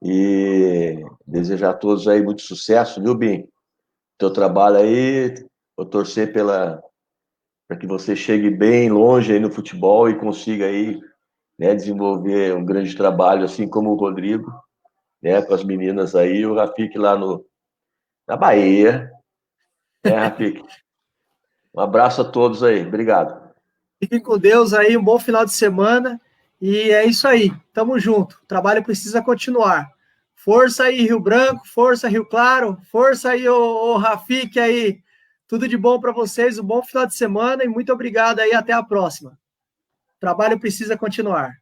E desejar a todos aí muito sucesso, viu, Binho? Teu trabalho aí, vou torcer para que você chegue bem longe aí no futebol e consiga aí, né, desenvolver um grande trabalho, assim como o Rodrigo, né, com as meninas aí, o Rafik lá na Bahia, né, Rafik? Um abraço a todos aí, obrigado. Fiquem com Deus aí, um bom final de semana, e é isso aí, tamo junto, o trabalho precisa continuar. Força aí, Rio Branco, força, Rio Claro, força aí, o Rafik aí, tudo de bom para vocês, um bom final de semana, e muito obrigado aí, até a próxima. O trabalho precisa continuar.